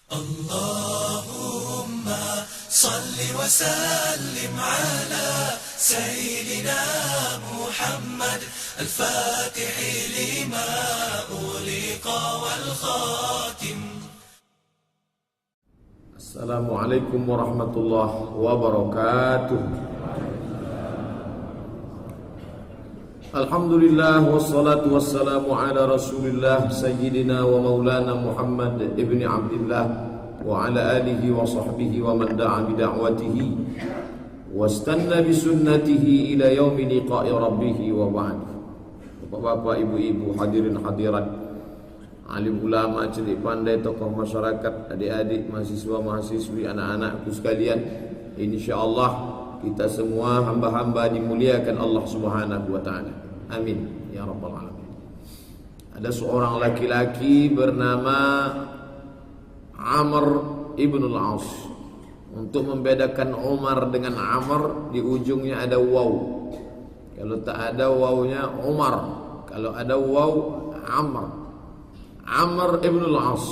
اللهم صل وسلم على سيدنا محمد الفاتح لما أغلق والخاتم. Assalamualaikum warahmatullahi wabarakatuh. Alhamdulillah wassalatu wassalamu ala Rasulillah sayyidina wa maulana Muhammad ibni Abdullah wa ala alihi wa sahbihi wa man da'a bi da'watihi wastanna bi sunnatihi ila yaumi liqa'i rabbih wa ba'd. Bapak-bapak, ibu-ibu, hadirin hadirat, alim ulama, cerdik pandai, tokoh masyarakat, adik-adik, mahasiswa, mahasiswi, anak-anakku sekalian, insyaallah kita semua hamba-hamba dimuliakan Allah Subhanahu wa taala. Amin ya rabbal alamin. Ada seorang laki-laki bernama Amr ibn al-As. Untuk membedakan Umar dengan Amr, di ujungnya ada waw. Kalau tak ada wawnya Umar, kalau ada waw Amr. Amr ibn al-As,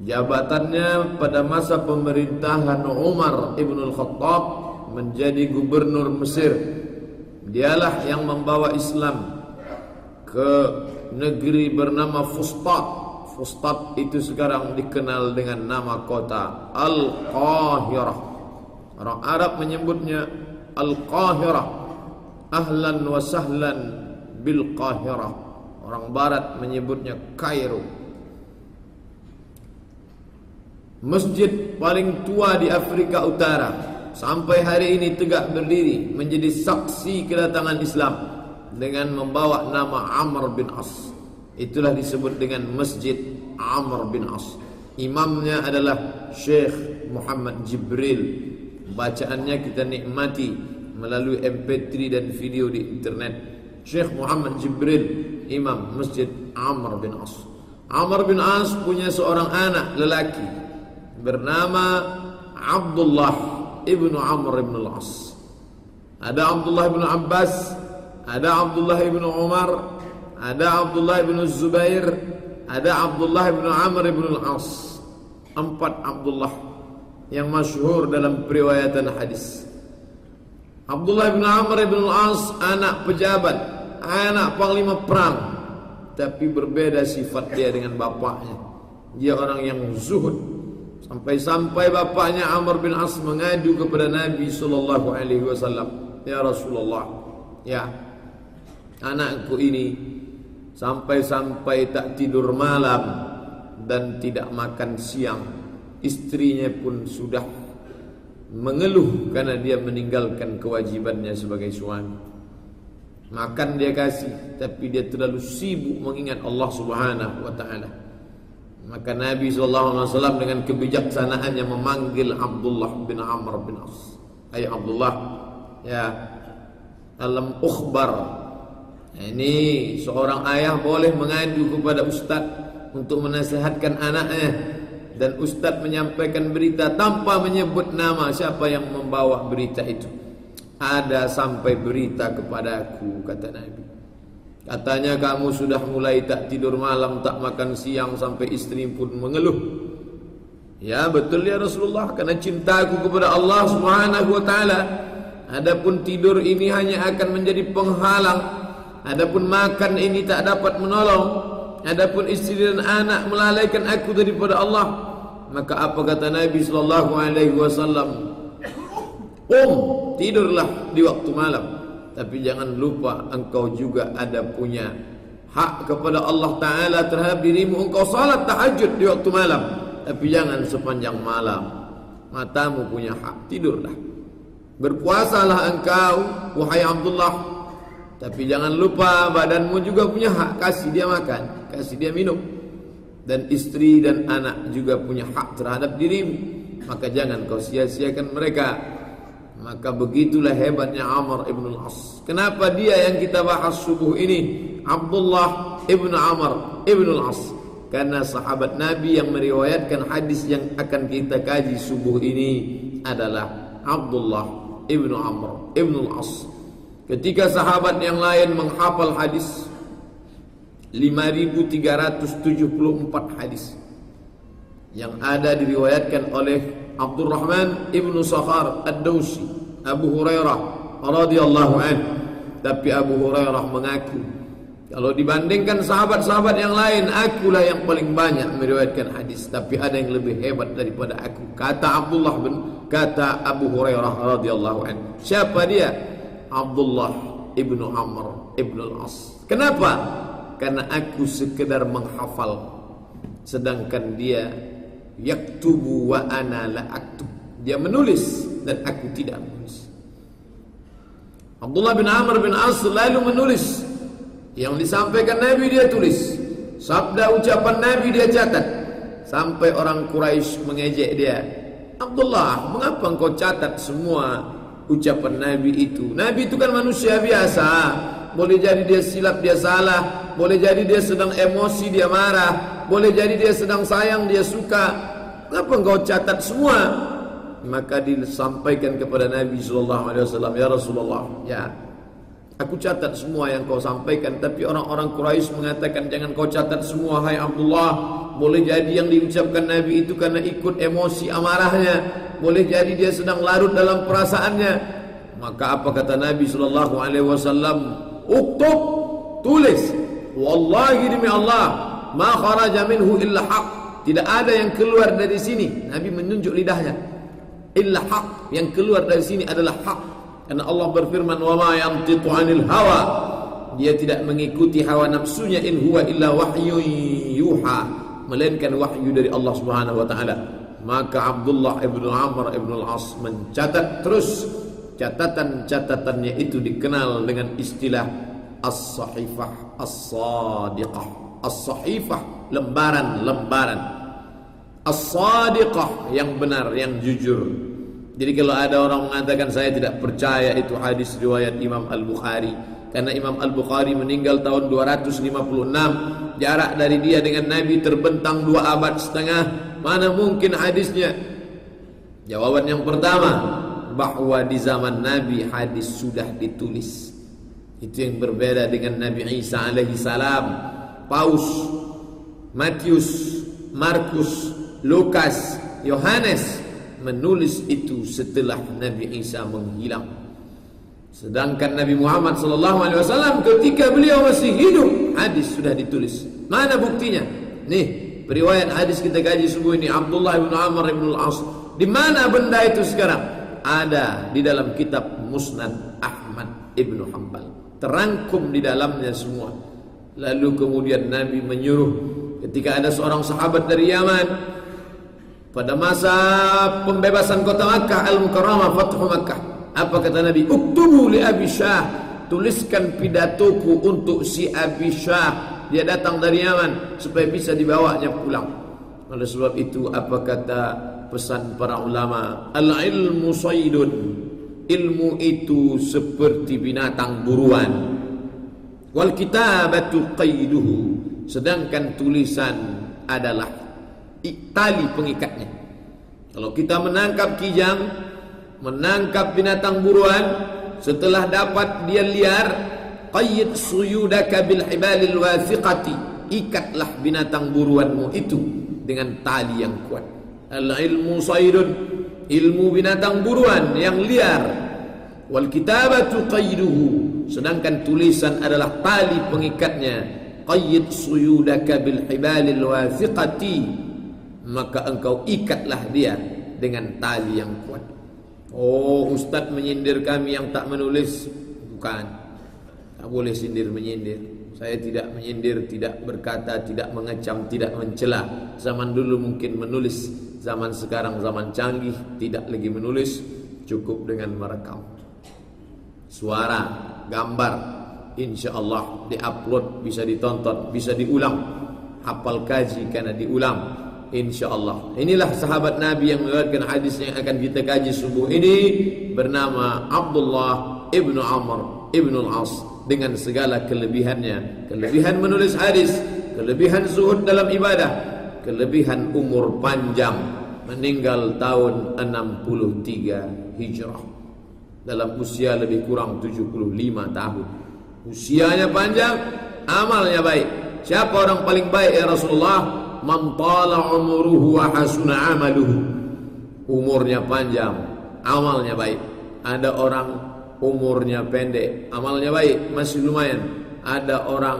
jabatannya pada masa pemerintahan Umar ibn al-Khattab menjadi gubernur Mesir. Dialah yang membawa Islam ke negeri bernama Fustat. Fustat itu sekarang dikenal dengan nama kota Al-Qahirah. Orang Arab menyebutnya Al-Qahirah. Ahlan wa sahlan bil Qahirah. Orang Barat menyebutnya Kairo. Masjid paling tua di Afrika Utara sampai hari ini tegak berdiri menjadi saksi kedatangan Islam dengan membawa nama Amr bin As. Itulah disebut dengan Masjid Amr bin As. Imamnya adalah Syekh Muhammad Jibril. Bacaannya kita nikmati melalui MP3 dan video di internet. Syekh Muhammad Jibril, Imam Masjid Amr bin As. Amr bin As punya seorang anak lelaki bernama Abdullah ibnu Amr ibn al-As. Ada Abdullah ibn Abbas, ada Abdullah ibn Umar, ada Abdullah ibn Zubair, ada Abdullah ibn Amr ibn al-As. 4 Abdullah yang masyhur dalam periwayatan hadis. Abdullah ibn Amr ibn al-As anak pejabat, anak panglima perang, tapi berbeda sifat dia dengan bapaknya. Dia orang yang zuhud. Sampai-sampai bapaknya Amr bin As mengadu kepada Nabi sallallahu alaihi wasallam, "Ya Rasulullah, ya, anakku ini sampai-sampai tak tidur malam dan tidak makan siang. Istrinya pun sudah mengeluh karena dia meninggalkan kewajibannya sebagai suami. Makan dia kasih, tapi dia terlalu sibuk mengingat Allah Subhanahu wa taala." Maka Nabi SAW dengan kebijaksanaannya memanggil Abdullah bin Amr bin As. Hai Abdullah, ya, alam ukhbar. Ini seorang ayah boleh mengadu kepada ustaz untuk menasihatkan anaknya, dan ustaz menyampaikan berita tanpa menyebut nama siapa yang membawa berita itu. Ada sampai berita kepadaku, kata Nabi. Katanya kamu sudah mulai tak tidur malam, tak makan siang, sampai istri pun mengeluh. Ya betul ya Rasulullah, karena cintaku kepada Allah Subhanahu wa taala. Adapun tidur ini hanya akan menjadi penghalang. Adapun makan ini tak dapat menolong. Adapun istri dan anak melalaikan aku daripada Allah. Maka apa kata Nabi sallallahu alaihi wasallam? Tidurlah di waktu malam. Tapi jangan lupa engkau juga ada punya hak kepada Allah Ta'ala terhadap dirimu. Engkau salat tahajud di waktu malam, tapi jangan sepanjang malam. Matamu punya hak, tidurlah. Berpuasalah engkau, wahai Abdullah, tapi jangan lupa badanmu juga punya hak. Kasih dia makan, kasih dia minum. Dan istri dan anak juga punya hak terhadap dirimu. Maka jangan kau sia-siakan mereka. Maka begitulah hebatnya Amr ibn al-As. Kenapa dia yang kita bahas subuh ini, Abdullah ibn Amr ibn al-As? Karena sahabat Nabi yang meriwayatkan hadis yang akan kita kaji subuh ini adalah Abdullah ibn Amr ibn al-As. Ketika sahabat yang lain menghafal hadis 5.374 hadis, yang ada diriwayatkan oleh Abdurrahman ibnu Sakhar ad-Dawsi, Abu Hurairah radhiyallahu anhu. Tapi Abu Hurairah mengaku, kalau dibandingkan sahabat-sahabat yang lain, akulah yang paling banyak meriwayatkan hadis, tapi ada yang lebih hebat daripada aku. Kata Abu Hurairah radhiyallahu anhu. Siapa dia? Abdullah ibnu Amr ibnu al-As. Kenapa? Karena aku sekedar menghafal, sedangkan dia yaktubu wa ana la aktub. Dia menulis dan aku tidak menulis. Abdullah bin Amr bin As selalu menulis. Yang disampaikan Nabi dia tulis, sabda ucapan Nabi dia catat. Sampai orang Quraisy mengejek dia, Abdullah, mengapa engkau catat semua ucapan Nabi itu? Nabi itu kan manusia biasa. Boleh jadi dia silap, dia salah. Boleh jadi dia sedang emosi, dia marah. Boleh jadi dia sedang sayang, dia suka. Kenapa engkau catat semua? Maka disampaikan kepada Nabi SAW, ya Rasulullah, ya, aku catat semua yang kau sampaikan. Tapi orang-orang Quraisy mengatakan, jangan kau catat semua, hai Abdullah. Boleh jadi yang diucapkan Nabi itu karena ikut emosi amarahnya. Boleh jadi dia sedang larut dalam perasaannya. Maka apa kata Nabi SAW? Uktub, tulis. Wallahi demi Allah, ma kharaja minhu illa haq. Tidak ada yang keluar dari sini. Nabi menunjuk lidahnya. Illa haq, yang keluar dari sini adalah haq. Karena Allah berfirman, wa ma yantiqu 'anil hawa. Dia tidak mengikuti hawa nafsunya, in huwa illa wahyun yuha, melainkan wahyu dari Allah Subhanahu wa taala. Maka Abdullah ibnu Amr ibnu al-As mencatat terus. Catatan-catatannya itu dikenal dengan istilah as-sahifah as-sadiqah. As-sahifah, lembaran-lembaran. As-sadiqah, yang benar, yang jujur. Jadi kalau ada orang mengatakan saya tidak percaya itu hadis riwayat Imam Al-Bukhari, karena Imam Al-Bukhari meninggal tahun 256, jarak dari dia dengan Nabi terbentang 2 abad setengah. Mana mungkin hadisnya? Jawaban yang pertama, bahwa di zaman Nabi hadis sudah ditulis. Itu yang berbeda dengan Nabi Isa alaihi salam. Paus, Matius, Markus, Lukas, Yohanes menulis itu setelah Nabi Isa menghilang. Sedangkan Nabi Muhammad SAW ketika beliau masih hidup, hadis sudah ditulis. Mana buktinya? Nih, periwayat hadis kita kaji subuh ini, Abdullah bin Amr bin al-As. Di mana benda itu sekarang? Ada di dalam kitab Musnad Ahmad ibn Hanbal. Terangkum di dalamnya semua. Lalu kemudian Nabi menyuruh, ketika ada seorang sahabat dari Yaman pada masa pembebasan kota Makkah Al-Mukarramah, Fathu Makkah, apa kata Nabi? Uktubu li Abi Syah, tuliskan pidatoku untuk si Abi Syah. Dia datang dari Yaman supaya bisa dibawanya pulang. Oleh sebab itu apa kata pesan para ulama? Al-ilmu saydun, ilmu itu seperti binatang buruan. Wal kitabatu qayduhu, sedangkan tulisan adalah tali pengikatnya. Kalau kita menangkap kijang, menangkap binatang buruan, setelah dapat dia liar, qayyid suyudaka bil hibalil wathiqati, ikatlah binatang buruanmu itu dengan tali yang kuat. Al-ilmu saydun, ilmu binatang buruan yang liar. Wal kitabatu qayduhu, sedangkan tulisan adalah tali pengikatnya. Qayyid suyudaka bil hibalil wathiqati, maka engkau ikatlah dia dengan tali yang kuat. Oh, ustaz menyindir kami yang tak menulis. Bukan, tak boleh sindir menyindir. Saya tidak menyindir, tidak berkata, tidak mengecam, tidak mencela. Zaman dulu mungkin menulis, zaman sekarang zaman canggih, tidak lagi menulis, cukup dengan merekam. Suara, gambar, insya Allah diupload, bisa ditonton, bisa diulang. Hafal kaji karena diulang, insya Allah. Inilah sahabat Nabi yang meriwayatkan hadis yang akan kita kaji subuh ini, bernama Abdullah ibnu Amr ibnu al-As, dengan segala kelebihannya. Kelebihan menulis hadis, kelebihan zuhud dalam ibadah, kelebihan umur panjang, meninggal tahun 63 Hijrah, dalam usia lebih kurang 75 tahun. Usianya panjang, amalnya baik. Siapa orang paling baik ya Rasulullah? man tala umruhu wa hasuna amaluhu. Umurnya panjang, amalnya baik. Ada orang umurnya pendek, amalnya baik, masih lumayan. Ada orang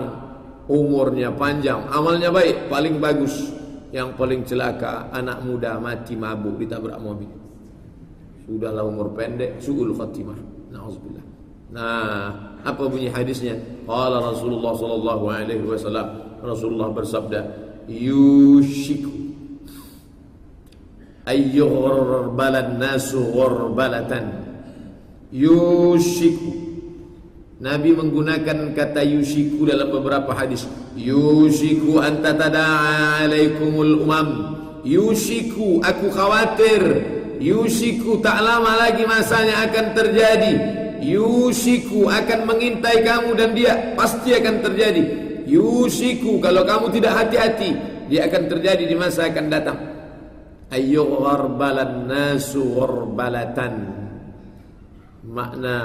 umurnya panjang, amalnya baik, paling bagus. Yang paling celaka anak muda mati mabuk ditabrak mobil. Sudahlah umur pendek, su'ul khatimah. Na'udzubillah. Nah, apa bunyi hadisnya? Qala Rasulullah sallallahu alaihi wasallam, Rasulullah bersabda, yushiku ayyugharbalan nasu gharbalatan. Yushiku, Nabi menggunakan kata yushiku dalam beberapa hadis. Yushiku an tatada'a alaikumul umam. Yushiku, aku khawatir. Yushiku, tak lama lagi masanya akan terjadi. Yushiku, akan mengintai kamu dan dia pasti akan terjadi. Yushiku, kalau kamu tidak hati-hati, dia akan terjadi di masa akan datang. Ayyugharbalan nasu gharbalatan. Makna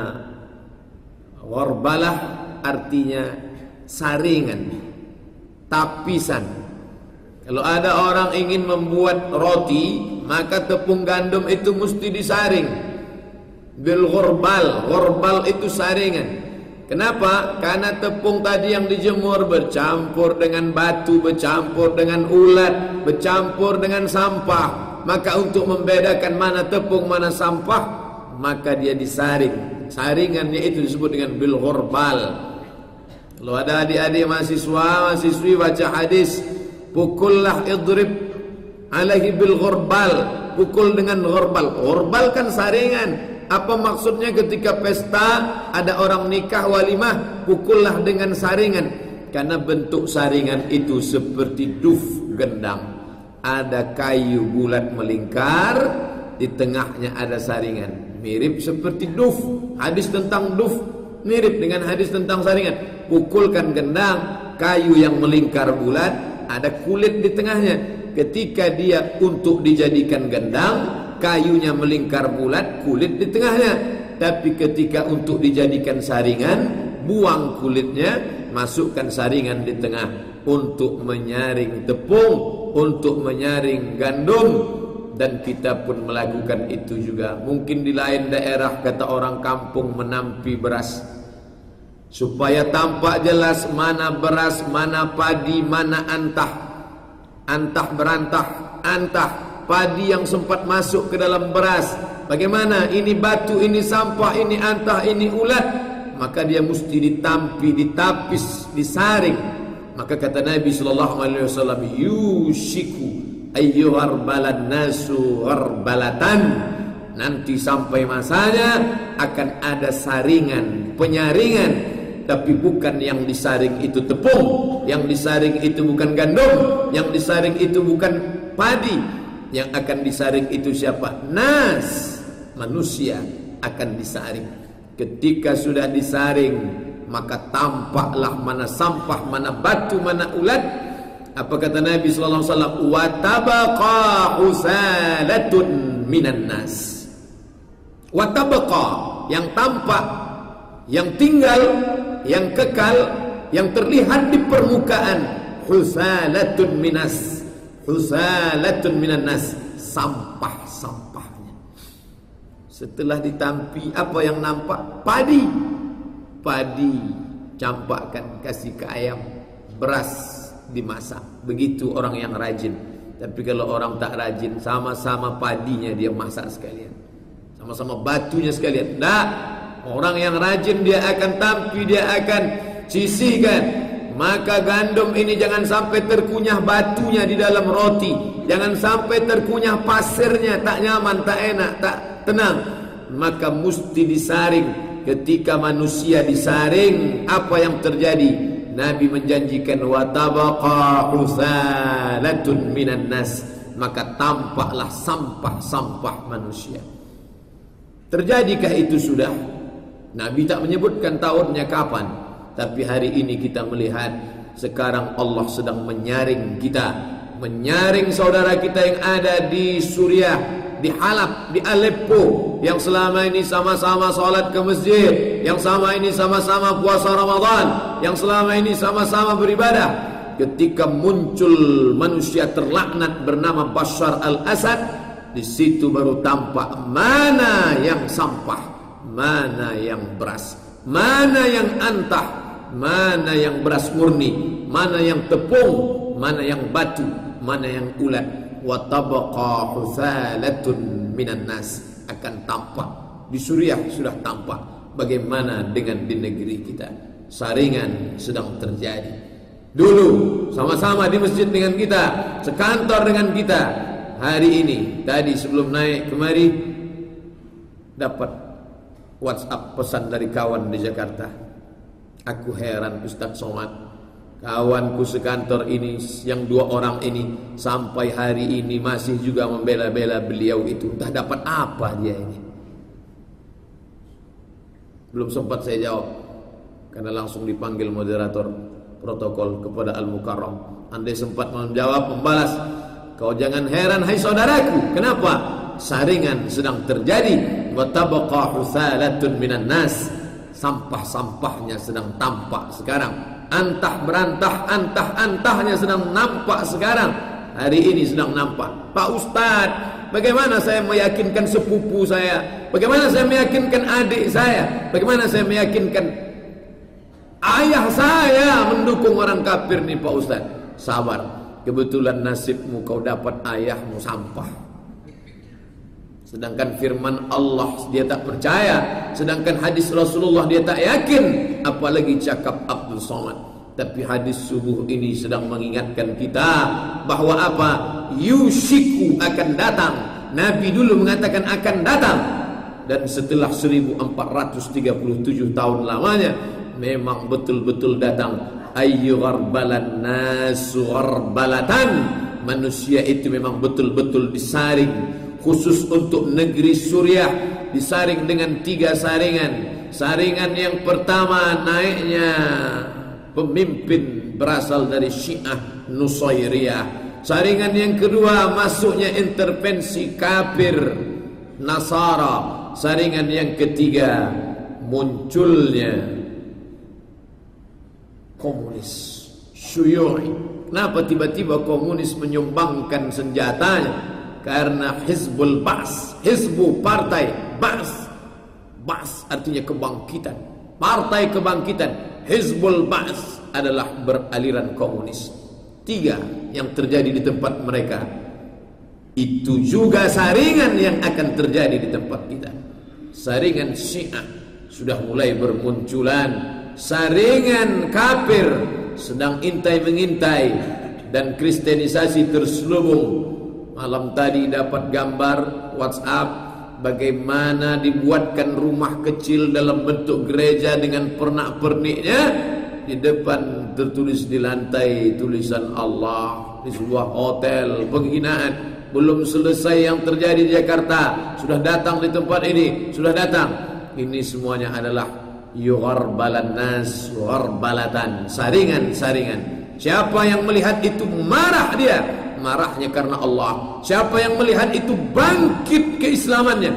gharbalah artinya saringan, tapisan. Kalau ada orang ingin membuat roti, maka tepung gandum itu mesti disaring bil gharbal. Gharbal itu saringan. Kenapa? Karena tepung tadi yang dijemur bercampur dengan batu, bercampur dengan ulat, bercampur dengan sampah. Maka untuk membedakan mana tepung, mana sampah, maka dia disaring. Saringannya itu disebut dengan bil gharbal. Kalau ada adik-adik mahasiswa, mahasiswi baca hadis, pukullah idrib alaihi bil gharbal. Pukul dengan gharbal. Gharbal kan saringan. Apa maksudnya ketika pesta ada orang nikah walimah, pukullah dengan saringan? Karena bentuk saringan itu seperti duf gendang. Ada kayu bulat melingkar, di tengahnya ada saringan. Mirip seperti duf. Hadis tentang duf mirip dengan hadis tentang saringan. Pukulkan gendang, kayu yang melingkar bulat, ada kulit di tengahnya. Ketika dia untuk dijadikan gendang, kayunya melingkar bulat, kulit di tengahnya. Tapi ketika untuk dijadikan saringan, buang kulitnya, masukkan saringan di tengah. Untuk menyaring tepung, untuk menyaring gandum. Dan kita pun melakukan itu juga. Mungkin di lain daerah, kata orang kampung, menampi beras, supaya tampak jelas mana beras, mana padi, mana antah. Antah berantah, antah padi yang sempat masuk ke dalam beras. Bagaimana? Ini batu, ini sampah, ini antah, ini ulat. Maka dia mesti ditampi, ditapis, disaring. Maka kata Nabi SAW, yushiku ayyuharbalan nasu gharbalatan. Nanti sampai masanya akan ada saringan, penyaringan. Tapi bukan yang disaring itu tepung, yang disaring itu bukan gandum, yang disaring itu bukan padi. Yang akan disaring itu siapa? Nas, manusia akan disaring. Ketika sudah disaring, maka tampaklah mana sampah, mana batu, mana ulat. Apa kata Nabi sallallahu alaihi wasallam? Wa tabaqa husalatun minan nas. Wa tabaqa, yang tampak, yang tinggal, yang kekal, yang terlihat di permukaan, husalatun minas, husalatun minan nas, sampah-sampahnya. Setelah ditampi, apa yang nampak? Padi. Padi campakkan, kasih ke ayam. Beras dimasak. Begitu orang yang rajin. Tapi kalau orang tak rajin, sama-sama padinya dia masak sekalian, sama-sama batunya sekalian. Nah, orang yang rajin dia akan tampi, dia akan sisihkan. Maka gandum ini jangan sampai terkunyah batunya di dalam roti, jangan sampai terkunyah pasirnya, tak nyaman, tak enak, tak tenang. Maka mesti disaring. Ketika manusia disaring, apa yang terjadi? Nabi menjanjikan wa tabaqa husalatun minan nas, maka tampaklah sampah-sampah manusia. Terjadikah itu sudah? Nabi tak menyebutkan tahunnya kapan, tapi hari ini kita melihat sekarang Allah sedang menyaring kita, menyaring saudara kita yang ada di Suriah, di Halab, di Aleppo, yang selama ini sama-sama salat ke masjid, yang sama ini sama-sama puasa Ramadan, yang selama ini sama-sama beribadah. ketika muncul manusia terlaknat bernama Bashar al-Assad, di situ baru tampak mana yang sampah, mana yang beras, mana yang antah, mana yang beras murni, mana yang tepung, mana yang batu, mana yang ulat. Wa tabqa huthalatun minan nas, akan tampak. Di Suriah sudah tampak. Bagaimana dengan di negeri kita? Saringan sedang terjadi. Dulu sama-sama di masjid dengan kita, sekantor dengan kita. Hari ini, tadi sebelum naik kemari, dapat WhatsApp pesan dari kawan di Jakarta. Aku heran Ustaz Somad, kawanku sekantor ini, yang 2 orang ini, sampai hari ini masih juga membela-bela beliau itu. Entah dapat apa dia ini. Belum sempat saya jawab, karena langsung dipanggil moderator protokol kepada Al-Mukarram. Andai sempat menjawab, membalas, kau jangan heran hai saudaraku. Kenapa? Saringan sedang terjadi. Wa tabqa huthalatun minan nas, sampah-sampahnya sedang tampak sekarang. Antah berantah, antah-antahnya sedang nampak sekarang. Hari ini sedang nampak. Pak Ustadz, bagaimana saya meyakinkan sepupu saya? Bagaimana saya meyakinkan adik saya? Bagaimana saya meyakinkan ayah saya mendukung orang kafir nih Pak Ustaz? Sabar, kebetulan nasibmu kau dapat ayahmu sampah. Sedangkan firman Allah dia tak percaya, sedangkan hadis Rasulullah dia tak yakin, apalagi cakap Abdul Somad. Tapi hadis subuh ini sedang mengingatkan kita bahwa apa? Yushiku akan datang. Nabi dulu mengatakan akan datang, dan setelah 1437 tahun lamanya memang betul-betul datang. Ayyugharbalan nasu gharbalatan, manusia itu memang betul-betul disaring. Khusus untuk negeri Suriah disaring dengan 3 saringan. Saringan yang pertama, naiknya pemimpin berasal dari Syiah Nusairiyah. Saringan yang kedua, masuknya intervensi kafir Nasara. Saringan yang ketiga, munculnya komunis Syuyu'i. Kenapa tiba-tiba komunis menyumbangkan senjatanya? Karena Hizbul Ba'as, Hizbu partai, Ba'as, Ba'as artinya kebangkitan, partai kebangkitan. Hizbul Ba'as adalah beraliran komunis. 3 yang terjadi di tempat mereka, itu juga saringan yang akan terjadi di tempat kita. Saringan Syiah sudah mulai bermunculan, saringan kafir sedang intai-mengintai, dan kristenisasi terselubung. Malam tadi dapat gambar WhatsApp bagaimana dibuatkan rumah kecil dalam bentuk gereja dengan pernak-perniknya. Di depan tertulis di lantai tulisan Allah. Di sebuah hotel, penghinaan. Belum selesai yang terjadi di Jakarta, sudah datang di tempat ini, sudah datang. Ini semuanya adalah yugharbalan nas gharbalatan, saringan-saringan. Siapa yang melihat itu marah dia, marahnya karena Allah. Siapa yang melihat itu bangkit keislamannya.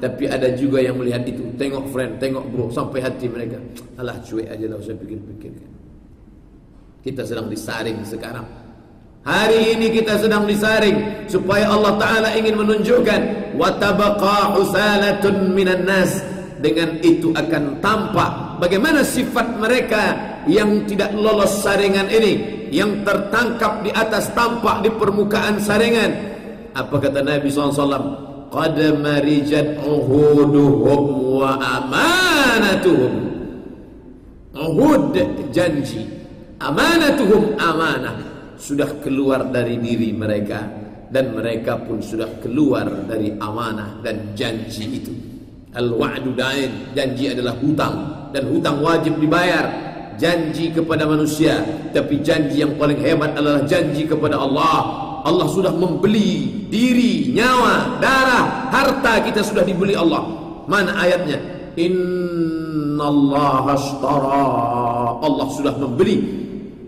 Tapi ada juga yang melihat itu, tengok friend, tengok bro, sampai hati mereka, alah cuek aja lah, usah pikir-pikir. Kita sedang disaring sekarang. Hari ini kita sedang disaring supaya Allah Ta'ala ingin menunjukkan wa tabqa husalatun minan nas. Dengan itu akan tampak bagaimana sifat mereka yang tidak lolos saringan ini, yang tertangkap di atas, tampak di permukaan saringan. Apa kata Nabi SAW? Qad marijat uhuduhum wa amanatuhum. Uhud janji, amanatuhum amanah, sudah keluar dari diri mereka, dan mereka pun sudah keluar dari amanah dan janji itu. Al-wa'du dain, janji adalah hutang, dan hutang wajib dibayar. Janji kepada manusia, tapi janji yang paling hebat adalah janji kepada Allah. Allah sudah membeli diri, nyawa, darah, harta kita sudah dibeli Allah. Mana ayatnya? Innallaha ashtara, Allah sudah membeli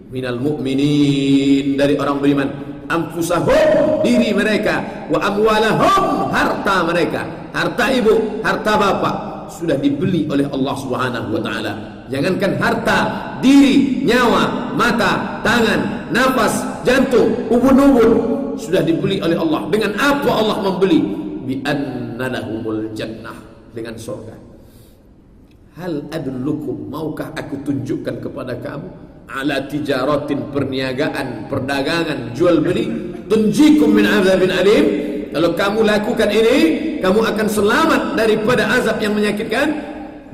minal mu'minin, dari orang beriman, anfusahum, diri mereka, wa amwalahum, harta mereka, harta ibu, harta bapak, sudah dibeli oleh Allah Subhanahu wa taala. Jangankan harta, diri, nyawa, mata, tangan, nafas, jantung, ubun-ubun sudah dibeli oleh Allah. Dengan apa Allah membeli? Bi anna lahumul jannah, dengan surga. Hal adullukum, maukah aku tunjukkan kepada kamu, ala tijaratin, perniagaan, perdagangan, jual beli, tunjikum min azabin alim. Kalau kamu lakukan ini, kamu akan selamat daripada azab yang menyakitkan.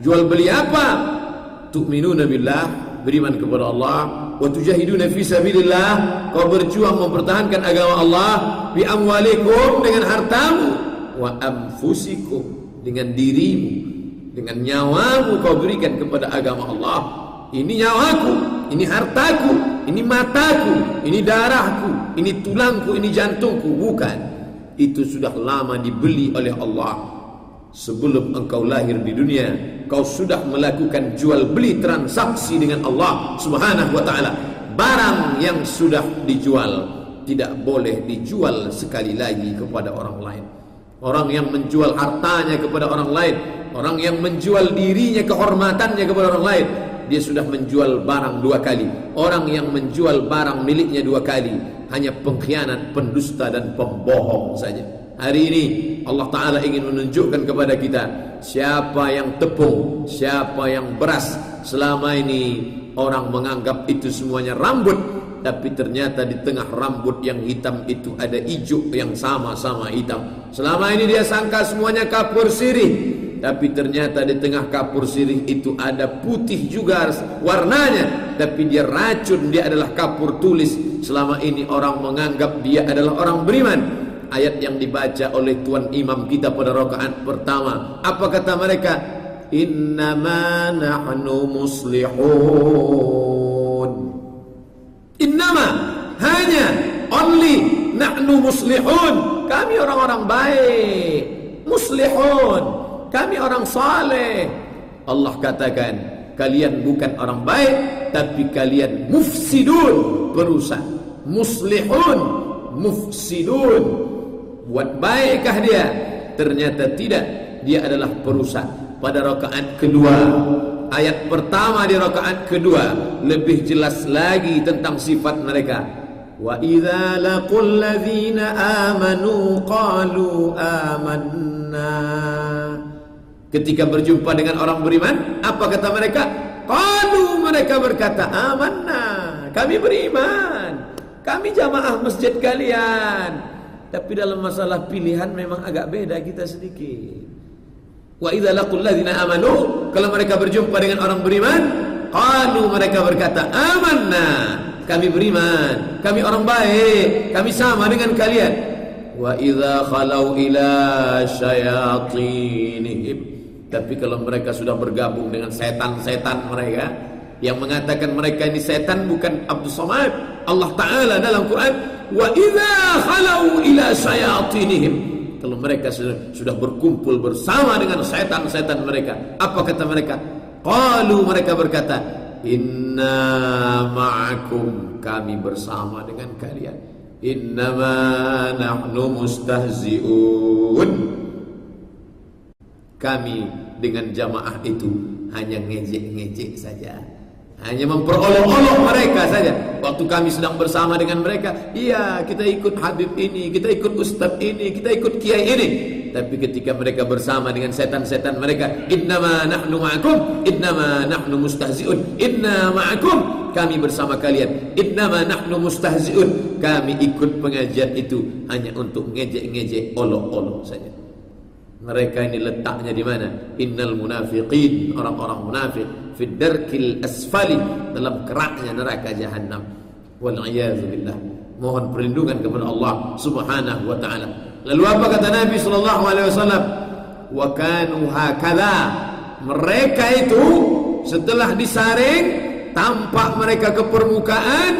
Jual beli apa? Tu'minuna billah, beriman kepada Allah, wa tujahiduna fi sabilillah, kau berjuang mempertahankan agama Allah, bi amwalikum, dengan hartamu, wa anfusikum, dengan dirimu, dengan nyawamu kau berikan kepada agama Allah. Ini nyawaku, ini hartaku, ini mataku, ini darahku, ini tulangku, ini jantungku. Bukan, itu sudah lama dibeli oleh Allah. Sebelum engkau lahir di dunia, kau sudah melakukan jual beli transaksi dengan Allah Subhanahu wa ta'ala. Barang yang sudah dijual tidak boleh dijual sekali lagi kepada orang lain. Orang yang menjual hartanya kepada orang lain, orang yang menjual dirinya, kehormatannya kepada orang lain, dia sudah menjual barang 2 kali. Orang yang menjual barang miliknya 2 kali hanya pengkhianat, pendusta dan pembohong saja. Hari ini Allah Ta'ala ingin menunjukkan kepada kita siapa yang tepung, siapa yang beras. Selama ini orang menganggap itu semuanya rambut, tapi ternyata di tengah rambut yang hitam itu ada hijau yang sama-sama hitam. Selama ini dia sangka semuanya kapur sirih, tapi ternyata di tengah kapur sirih itu ada putih juga warnanya, tapi dia racun, dia adalah kapur tulis. Selama ini orang menganggap dia adalah orang beriman. Ayat yang dibaca oleh tuan imam kita pada rakaat pertama, apa kata mereka? Innama nahnu muslihun. Innama, hanya, only, nahnu muslihun, kami orang-orang baik. Muslihun, kami orang saleh. Allah katakan, kalian bukan orang baik, tapi kalian mufsidun, perusak. Muslihun, mufsidun. Buat baikkah dia? Ternyata tidak, dia adalah perusak. Pada rakaat kedua, ayat pertama di rakaat kedua lebih jelas lagi tentang sifat mereka. Wa idza laqul ladzina amanu qalu amanna. Ketika berjumpa dengan orang beriman, apa kata mereka? Qalu, mereka berkata, amanna, kami beriman, kami jamaah masjid kalian. Tapi dalam masalah pilihan memang agak beda kita sedikit. Wa idza laqul ladzina amanu, kalau mereka berjumpa dengan orang beriman, qalu, mereka berkata, amanna, kami beriman, kami orang baik, kami sama dengan kalian. Wa idza khalau ila syayatinihim, tapi kalau mereka sudah bergabung dengan setan-setan mereka yang mengatakan mereka ini setan, bukan Abdus Samad, Allah Ta'ala dalam Quran, wa idza khalau ila syayatinihim, kalau mereka sudah berkumpul bersama dengan setan-setan mereka, apa kata mereka? Qalu, mereka berkata, inna ma'akum, kami bersama dengan kalian. Innama nahnu mustahzi'un, kami dengan jamaah itu hanya ngejek-ngejek saja, hanya memperolok-olok mereka saja. Waktu kami sedang bersama dengan mereka, iya, kita ikut Habib ini, kita ikut Ustadz ini, kita ikut Kiai ini. Tapi ketika mereka bersama dengan setan-setan mereka, innama nahnu ma'akum, innama nahnu mustahzi'un, inna ma'akum, kami bersama kalian, innama nahnu mustahzi'un, kami ikut pengajian itu hanya untuk ngejek-ngejek, olok-olok saja. Mereka ini letaknya di mana? Innal munafiqin, orang-orang munafik, fid darkil asfali, dalam keraknya neraka jahanam. Wal a'yadzu billah. Mohon perlindungan kepada Allah Subhanahu wa taala. Lalu apa kata Nabi sallallahu alaihi wasallam? Wa kanu hakadha. Mereka itu setelah disaring, tampak mereka ke permukaan,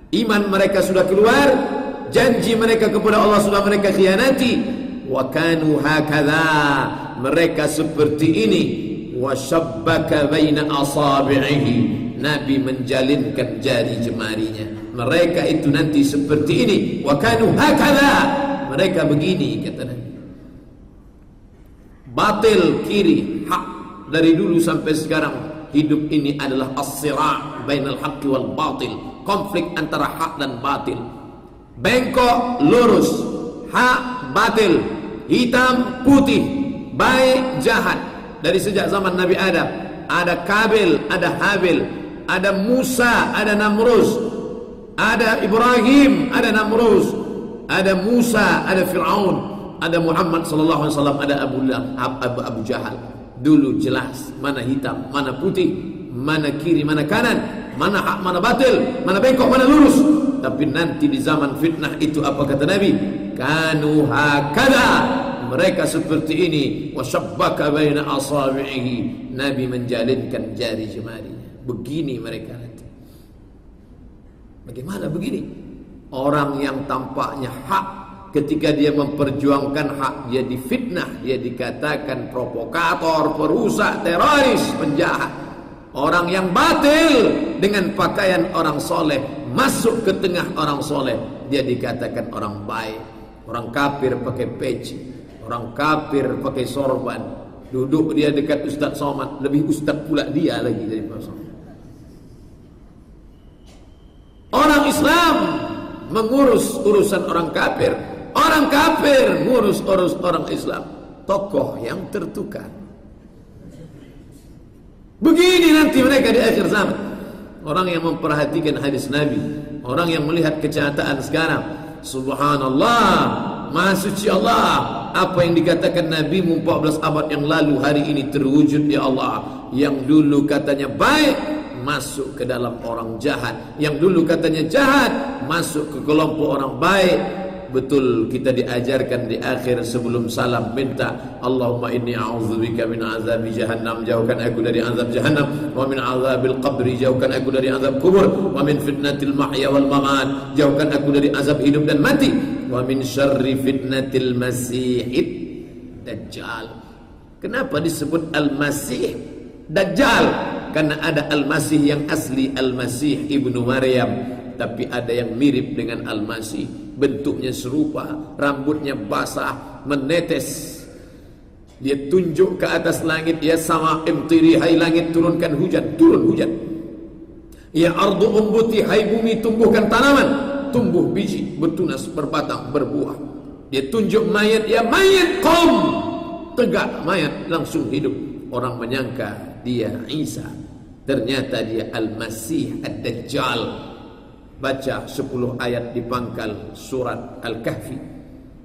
iman mereka sudah keluar, janji mereka kepada Allah sudah mereka khianati. Wa kanu hakadha, mereka seperti ini. Wa syabbaka baina asabi'ihi, Nabi menjalinkan jari jemarinya. Mereka itu nanti seperti ini. Wa kanu hakadha, mereka begini, kata Nabi. Batil kiri, hak dari dulu sampai sekarang hidup ini adalah as-sira' bainal haqqi wal batil, konflik antara hak dan batil. Bengkok lurus, hak batil, hitam putih, baik jahat. Dari sejak zaman Nabi Adam, ada Kabil, ada Habil, ada Musa, ada Namrus, ada Ibrahim, ada Namrus, ada Musa, ada Fir'aun, ada Muhammad sallallahu alaihi wasallam, ada Abu Jahal. Dulu jelas mana hitam, mana putih, mana kiri, mana kanan, mana hak, mana batil, mana bengkok, mana lurus. Tapi nanti di zaman fitnah itu apa kata Nabi? Kanu hakada, mereka seperti ini. Wasyabbaka baina asabi'ihi, Nabi menjalinkan jari jemarinya. Begini mereka nanti. Bagaimana begini? Orang yang tampaknya hak, ketika dia memperjuangkan hak, dia difitnah, dia dikatakan provokator, perusak, teroris, penjahat. Orang yang batil dengan pakaian orang soleh masuk ke tengah orang soleh, dia dikatakan orang baik. Orang kafir pakai peci, orang kafir pakai sorban, duduk dia dekat Ustaz Somad, lebih ustaz pula dia lagi dari Pak Somad. Orang Islam mengurus urusan orang kafir, orang kafir ngurus orang Islam. Tokoh yang tertukar. Begini nanti mereka di akhir zaman. Orang yang memperhatikan hadis Nabi, orang yang melihat kenyataan sekarang. Subhanallah, Maha Suci Allah. Apa yang dikatakan Nabi 14 abad yang lalu hari ini terwujud ya Allah. Yang dulu katanya baik masuk ke dalam orang jahat, yang dulu katanya jahat masuk ke kelompok orang baik. Betul, kita diajarkan di akhir sebelum salam minta Allahumma inni a'udzubika min azabi jahannam, jauhkan aku dari azab jahannam, wa min azabil qabri, jauhkan aku dari azab kubur, wa min fitnatil mahya wal mamat, jauhkan aku dari azab hidup dan mati, wa min syarri fitnatil masihid dajjal. Kenapa disebut al-masih dajjal? Karena ada al-masih yang asli, al-masih ibnu Maryam, tapi ada yang mirip dengan al-masih. Bentuknya serupa, rambutnya basah, menetes. Dia tunjuk ke atas langit, ya sama imtiri, hai langit turunkan hujan, turun hujan. Ya ardu umbuti, hai bumi tumbuhkan tanaman, tumbuh biji, bertunas, berbatang, berbuah. Dia tunjuk mayat, ya mayat qom, tegak mayat langsung hidup. Orang menyangka dia Isa, ternyata dia Al-Masih Ad-Dajjal. Baca 10 ayat di pangkal surat Al-Kahfi.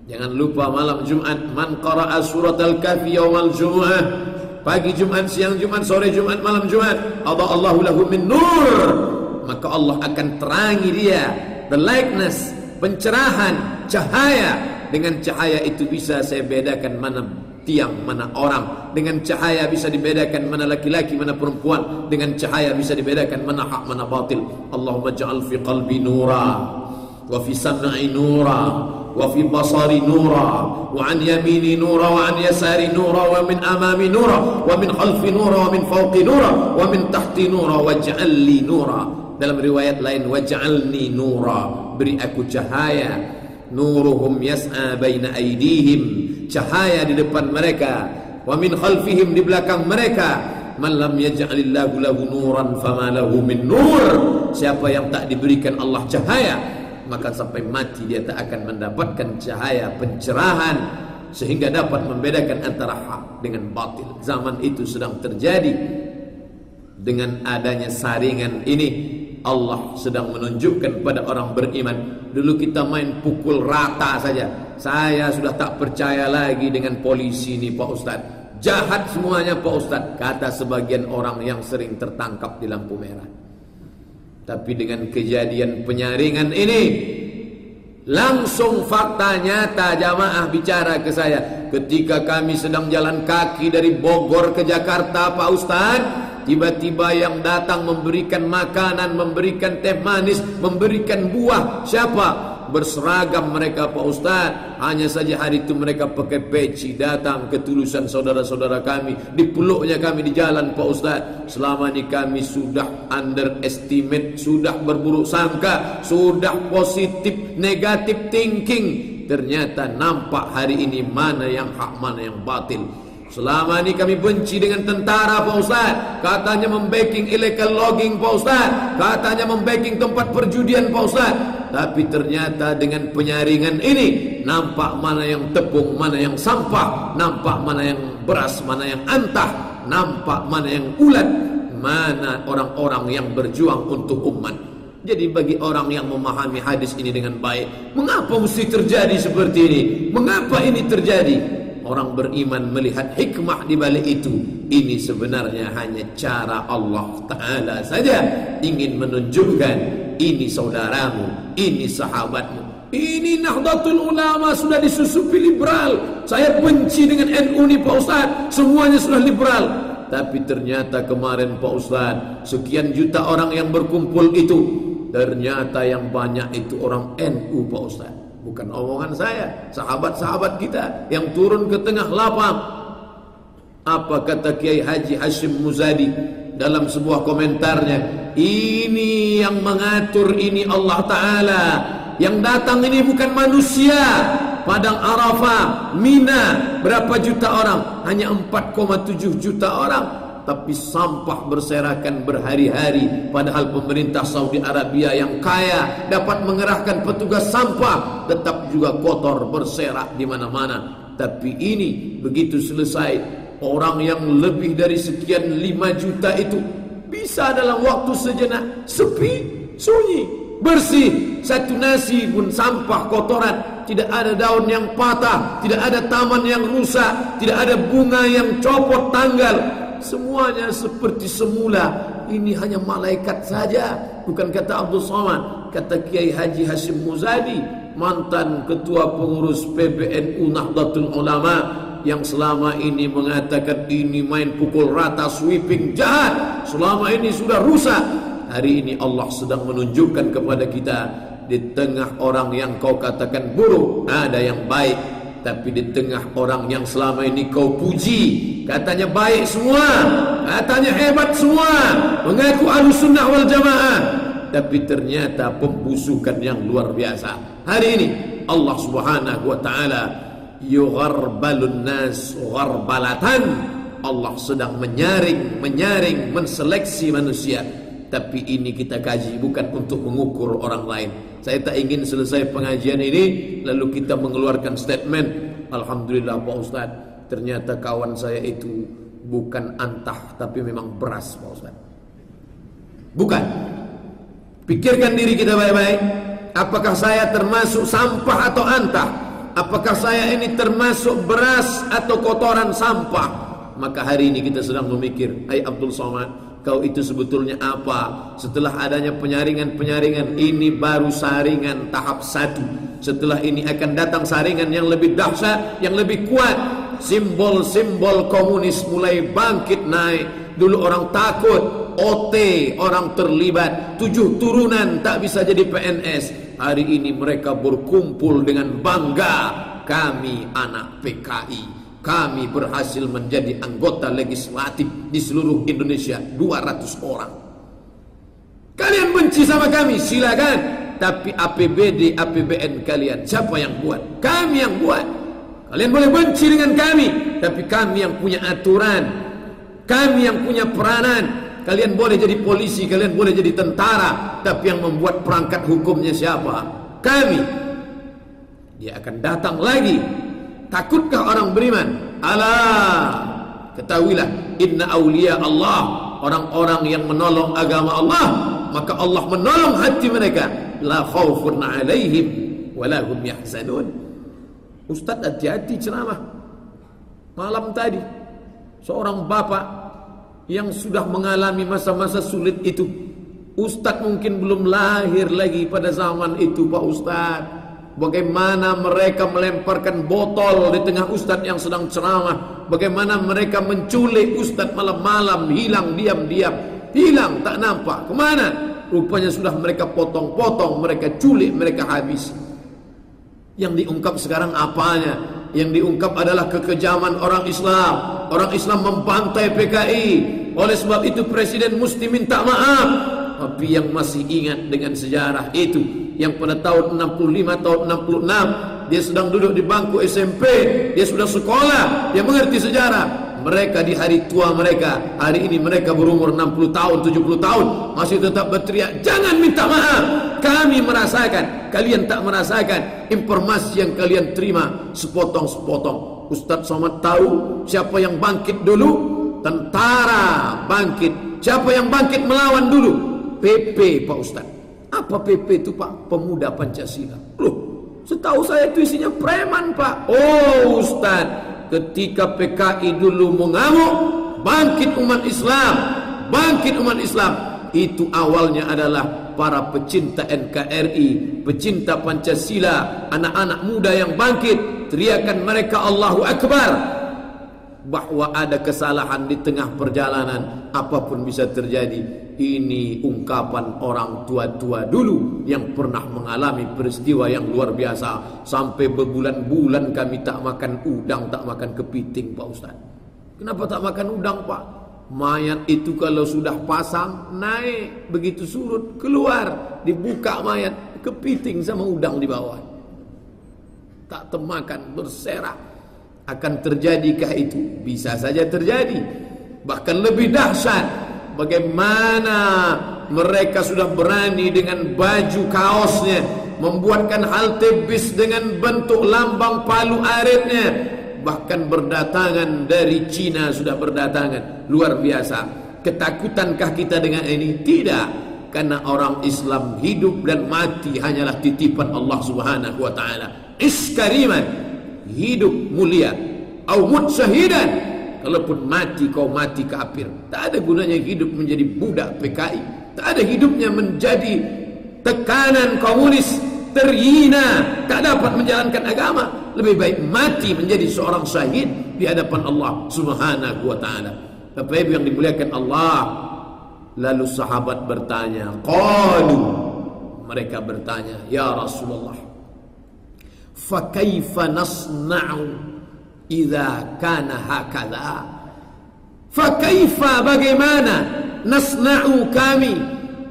Jangan lupa malam Jumat, man qara'a surat Al-Kahfi yaumal Jumu'ah, pagi Jumat, siang Jumat, sore Jumat, malam Jumat, adallahu lahu min nur, maka Allah akan terangi dia, the likeness, pencerahan, cahaya. Dengan cahaya itu bisa saya bedakan mana tiang, mana orang. Dengan cahaya bisa dibedakan mana laki-laki, mana perempuan. Dengan cahaya bisa dibedakan mana hak, mana batil. Allahumma ja'al fi qalbi nura, wa fi sam'i nura, wa fi basari nura, wa an yamini nura, wa an yasari nura, wa min amami nura, wa min khalfi nura, wa min fawqi nura, wa min tahti nura, waj'al li nura. Dalam riwayat lain, waj'alni nura, beri aku cahaya. Nuruhum yas'a baina aydihim, cahaya di depan mereka, wa min khalfihim, di belakang mereka. Man lam yaj'alillahu lahu nuran fama lahu min nur. Siapa yang tak diberikan Allah cahaya, maka sampai mati dia tak akan mendapatkan cahaya pencerahan sehingga dapat membedakan antara hak dengan batil. Zaman itu sedang terjadi. Dengan adanya saringan ini, Allah sedang menunjukkan pada orang beriman. Dulu kita main pukul rata saja. Saya sudah tak percaya lagi dengan polisi ini Pak Ustaz. Jahat semuanya Pak Ustaz, kata sebagian orang yang sering tertangkap di lampu merah. Tapi dengan kejadian penyaringan ini, langsung fakta nyata jamaah bicara ke saya. Ketika kami sedang jalan kaki dari Bogor ke Jakarta Pak Ustaz, tiba-tiba yang datang memberikan makanan, memberikan teh manis, memberikan buah. Siapa? Berseragam mereka Pak Ustaz. Hanya saja hari itu mereka pakai peci, datang ketulusan saudara-saudara kami. Dipeluknya kami di jalan Pak Ustaz. Selama ini kami sudah underestimate, sudah berburuk sangka, sudah positif, negatif thinking. Ternyata nampak hari ini mana yang hak, mana yang batil. Selama ini kami benci dengan tentara Pak Ustaz. Katanya membacking illegal logging Pak Ustaz. Katanya membacking tempat perjudian Pak Ustaz. Tapi ternyata dengan penyaringan ini, nampak mana yang tepung, mana yang sampah, nampak mana yang beras, mana yang antah, nampak mana yang ulat, mana orang-orang yang berjuang untuk umat. Jadi bagi orang yang memahami hadis ini dengan baik, mengapa mesti terjadi seperti ini? Mengapa ini terjadi? Orang beriman melihat hikmah di balik itu. Ini sebenarnya hanya cara Allah Ta'ala saja ingin menunjukkan, ini saudaramu, ini sahabatmu, ini Nahdlatul Ulama sudah disusupi liberal. Saya benci dengan NU ini Pak Ustaz, semuanya sudah liberal. Tapi ternyata kemarin Pak Ustaz, sekian juta orang yang berkumpul itu, ternyata yang banyak itu orang NU Pak Ustaz. Bukan omongan saya, sahabat-sahabat kita yang turun ke tengah lapang. Apa kata Kiai Haji Hashim Muzadi dalam sebuah komentarnya? Ini yang mengatur ini Allah Ta'ala. Yang datang ini bukan manusia. Padang Arafah, Mina, berapa juta orang? Hanya 4,7 juta orang. Tapi sampah berserakan berhari-hari. Padahal pemerintah Saudi Arabia yang kaya dapat mengerahkan petugas sampah, tetap juga kotor berserak di mana-mana. Tapi ini begitu selesai, orang yang lebih dari sekian 5 juta itu bisa dalam waktu sejenak sepi, sunyi, bersih. Satu nasi pun sampah kotoran, tidak ada daun yang patah, tidak ada taman yang rusak, tidak ada bunga yang copot tanggal. Semuanya seperti semula. Ini hanya malaikat saja. Bukan kata Abdul Somad, kata Kiai Haji Hashim Muzadi, mantan ketua pengurus PBNU Nahdlatul Ulama, yang selama ini mengatakan ini main pukul rata, sweeping, jahat, selama ini sudah rusak. Hari ini Allah sedang menunjukkan kepada kita, di tengah orang yang kau katakan buruk, ada yang baik. Tapi di tengah orang yang selama ini kau puji, katanya baik semua, katanya hebat semua, mengaku Ahlussunnah wal Jamaah, tapi ternyata pembusukan yang luar biasa. Hari ini Allah Subhanahu wa taala yugharbalun nas gharbalatan. Allah sedang menyaring, menseleksi manusia. Tapi ini kita kaji bukan untuk mengukur orang lain. Saya tak ingin selesai pengajian ini lalu kita mengeluarkan statement, alhamdulillah Pak Ustaz, ternyata kawan saya itu bukan antah tapi memang beras Pak Ustaz. Bukan. Pikirkan diri kita baik-baik. Apakah saya termasuk sampah atau antah? Apakah saya ini termasuk beras atau kotoran sampah? Maka hari ini kita sedang memikir, hai Abdul Somad, kau itu sebetulnya apa? Setelah adanya penyaringan-penyaringan, ini baru saringan tahap 1. Setelah ini akan datang saringan yang lebih dahsyat, yang lebih kuat. Simbol-simbol komunis mulai bangkit naik. Dulu orang takut, OT, orang terlibat, 7 turunan tak bisa jadi PNS. Hari ini mereka berkumpul dengan bangga, kami anak PKI. Kami berhasil menjadi anggota legislatif di seluruh Indonesia, 200 orang. Kalian benci sama kami, silakan. Tapi APBD, APBN kalian, siapa yang buat? Kami yang buat. Kalian boleh benci dengan kami, tapi kami yang punya aturan, kami yang punya peranan. Kalian boleh jadi polisi, kalian boleh jadi tentara, tapi yang membuat perangkat hukumnya siapa? Kami. Dia akan datang lagi. Takutkah orang beriman? Alah, ketahuilah, inna awliya Allah, orang-orang yang menolong agama Allah, maka Allah menolong hati mereka. La khaufun alaihim wa la hum yahzanun. Ustaz hati-hati ceramah malam tadi, seorang bapak yang sudah mengalami masa-masa sulit itu. Ustaz mungkin belum lahir lagi pada zaman itu Pak Ustaz. Bagaimana mereka melemparkan botol di tengah ustaz yang sedang ceramah. Bagaimana mereka menculik ustaz malam-malam, hilang diam-diam, hilang tak nampak kemana. Rupanya sudah mereka potong-potong, mereka culik, mereka habis. Yang diungkap sekarang apanya? Yang diungkap adalah kekejaman orang Islam. Orang Islam membantai PKI. Oleh sebab itu Presiden mesti minta maaf. Tapi yang masih ingat dengan sejarah itu, yang pada tahun 65, tahun 66 dia sedang duduk di bangku SMP, dia sudah sekolah, dia mengerti sejarah. Mereka di hari tua mereka, hari ini mereka berumur 60 tahun, 70 tahun, masih tetap berteriak, jangan minta maaf. Kami merasakan, kalian tak merasakan. Informasi yang kalian terima sepotong-sepotong. Ustaz Somad tahu siapa yang bangkit dulu? Tentara bangkit. Siapa yang bangkit melawan dulu? PP, Pak Ustaz. Apa PP itu, Pak? Pemuda Pancasila. Loh, setahu saya itu isinya preman, Pak. Oh Ustaz, ketika PKI dulu mengamuk, bangkit umat Islam, bangkit umat Islam. Itu awalnya adalah para pecinta NKRI, pecinta Pancasila, anak-anak muda yang bangkit, teriakan mereka Allahu Akbar. Bahwa ada kesalahan di tengah perjalanan, apapun bisa terjadi. Ini ungkapan orang tua-tua dulu yang pernah mengalami peristiwa yang luar biasa. Sampai berbulan-bulan kami tak makan udang, tak makan kepiting, Pak Ustaz. Kenapa tak makan udang, Pak? Mayat itu kalau sudah pasang, naik. Begitu surut, keluar. Dibuka mayat, kepiting sama udang di bawah. Tak temakan, berserak. Akan terjadikah itu? Bisa saja terjadi. Bahkan lebih dahsyat, bagaimana mereka sudah berani dengan baju kaosnya membuatkan halte bis dengan bentuk lambang Palu Aritnya. Bahkan berdatangan dari Cina sudah berdatangan. Luar biasa. Ketakutankah kita dengan ini? Tidak. Karena orang Islam hidup dan mati hanyalah titipan Allah Subhanahu wa taala. Iskariman, hidup mulia. Au mut syahidan, kalaupun mati kau mati kafir. Tak ada gunanya hidup menjadi budak PKI. Tak ada hidupnya menjadi tekanan komunis, terhina, tak dapat menjalankan agama. Lebih baik mati menjadi seorang syahid di hadapan Allah Subhanahu wa taala. Bapak Ibu yang dimuliakan Allah, lalu sahabat bertanya, qalu, mereka bertanya, ya Rasulullah, fa kaifa nasna'u idza kana hakadha? Fa kaifa, bagaimana, nasna'u kami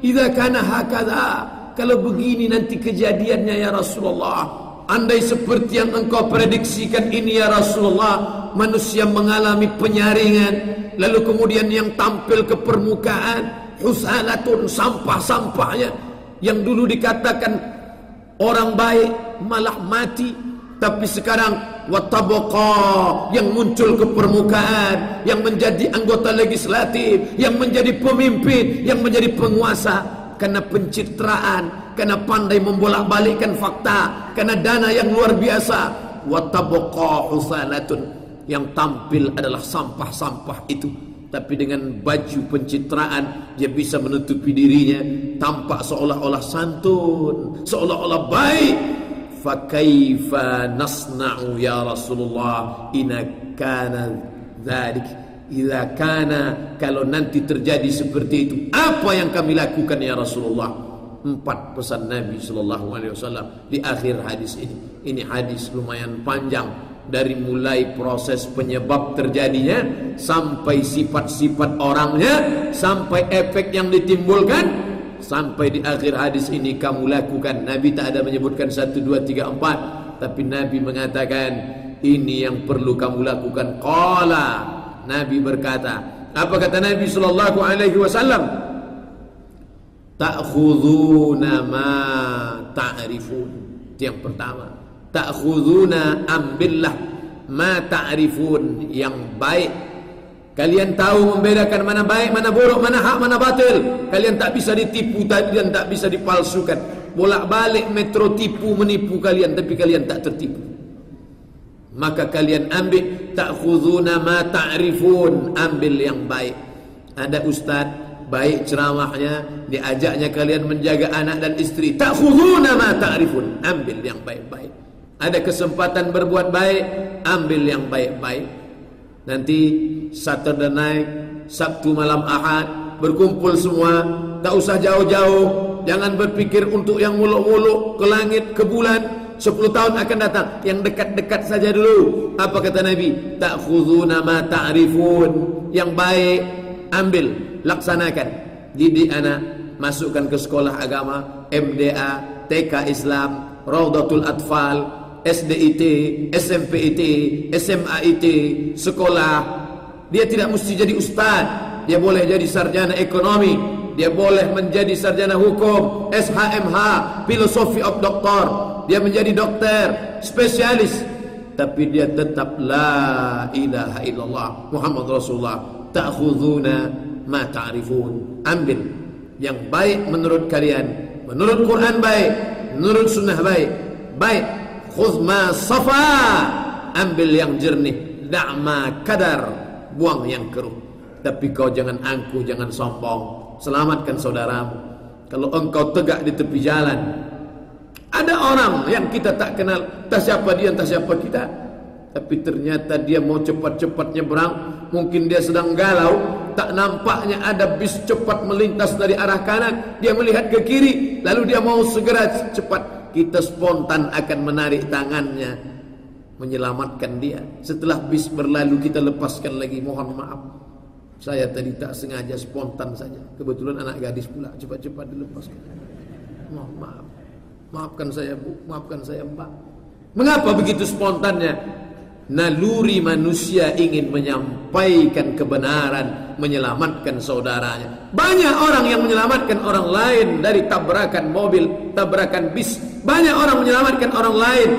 idza kana hakadha, kalau begini nanti kejadiannya ya Rasulullah. Andai seperti yang engkau prediksikan ini ya Rasulullah, manusia mengalami penyaringan, lalu kemudian yang tampil ke permukaan husalatun, sampah-sampahnya. Yang dulu dikatakan orang baik malah mati, tapi sekarang watabqa, yang muncul ke permukaan, yang menjadi anggota legislatif, yang menjadi pemimpin, yang menjadi penguasa. Karena pencitraan, karena pandai membolak-balikkan fakta, karena dana yang luar biasa. Watabqa husalatun, yang tampil adalah sampah-sampah itu. Tapi dengan baju pencitraan dia bisa menutupi dirinya, tampak seolah-olah santun, seolah-olah baik. Fa kaifa nasna'u ya Rasulullah ina kana dzalik? Idza kana, kalau nanti terjadi seperti itu, apa yang kami lakukan ya Rasulullah? 4 pesan Nabi sallallahu alaihi wasallam di akhir hadis ini. Ini hadis lumayan panjang, dari mulai proses penyebab terjadinya sampai sifat-sifat orangnya, sampai efek yang ditimbulkan, sampai di akhir hadis ini kamu lakukan. Nabi tak ada menyebutkan 1, 2, 3, 4, tapi Nabi mengatakan ini yang perlu kamu lakukan. Qala, Nabi berkata, apa kata Nabi sallallahu alaihi wasallam? Ta'khuduna ma ta'rifun. Itu yang pertama. Ta'khuduna, ambillah, ma ta'rifun, yang baik. Kalian tahu membedakan mana baik, mana buruk, mana hak, mana batil. Kalian tak bisa ditipu dan tak bisa dipalsukan. Bolak-balik metro tipu menipu kalian, tapi kalian tak tertipu. Maka kalian ambil, ta'khuduna ma ta'rifun, ambil yang baik. Ada ustaz baik ceramahnya, diajaknya kalian menjaga anak dan istri, ta'khuduna ma ta'rifun, ambil yang baik-baik. Ada kesempatan berbuat baik, ambil yang baik-baik. Nanti Saturday night, Sabtu malam Ahad, berkumpul semua, tak usah jauh-jauh. Jangan berpikir untuk yang muluk-muluk, ke langit, ke bulan. 10 tahun akan datang, yang dekat-dekat saja dulu. Apa kata Nabi? Ta'khuduna ma ta'rifun, yang baik ambil, laksanakan. Didik anak, masukkan ke sekolah agama, MDA, TK Islam, Raudatul Atfal, SDIT, SMPIT, SMAIT, sekolah. Dia tidak mesti jadi ustaz. Dia boleh jadi sarjana ekonomi, dia boleh menjadi sarjana hukum, SHMH, filosofi of doktor. Dia menjadi dokter, spesialis, tapi dia tetap la ilaha illallah Muhammad Rasulullah. Ta'khuduna ma ta'rifun. Ambil yang baik menurut kalian, menurut Quran baik, menurut sunnah baik. Baik, khudh ma safa, ambil yang jernih, da'ma kadar, buang yang keruh. Tapi kau jangan angkuh, jangan sombong. Selamatkan saudaramu. Kalau engkau tegak di tepi jalan, ada orang yang kita tak kenal, entah siapa dia, entah siapa kita, tapi ternyata dia mau cepat-cepat nyebrang. Mungkin dia sedang galau, tak nampaknya ada bis cepat melintas dari arah kanan. Dia melihat ke kiri, lalu dia mau segera cepat. Kita spontan akan menarik tangannya, menyelamatkan dia. Setelah bis berlalu, kita lepaskan lagi. Mohon maaf, saya tadi tak sengaja, spontan saja. Kebetulan anak gadis pula, cepat-cepat dilepaskan. Mohon maaf, maafkan saya Bu, maafkan saya Mbak. Mengapa begitu spontannya? Naluri manusia ingin menyampaikan kebenaran, menyelamatkan saudaranya. Banyak orang yang menyelamatkan orang lain dari tabrakan mobil, tabrakan bis. Banyak orang menyelamatkan orang lain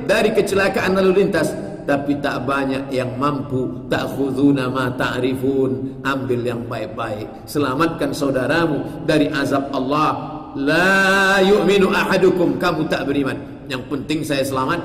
dari kecelakaan lalu lintas, tapi tak banyak yang mampu. Ta'khuduna ma ta'rifun, ambil yang baik-baik. Selamatkan saudaramu dari azab Allah. La yu'minu ahadukum, kamu tak beriman. Yang penting saya selamat,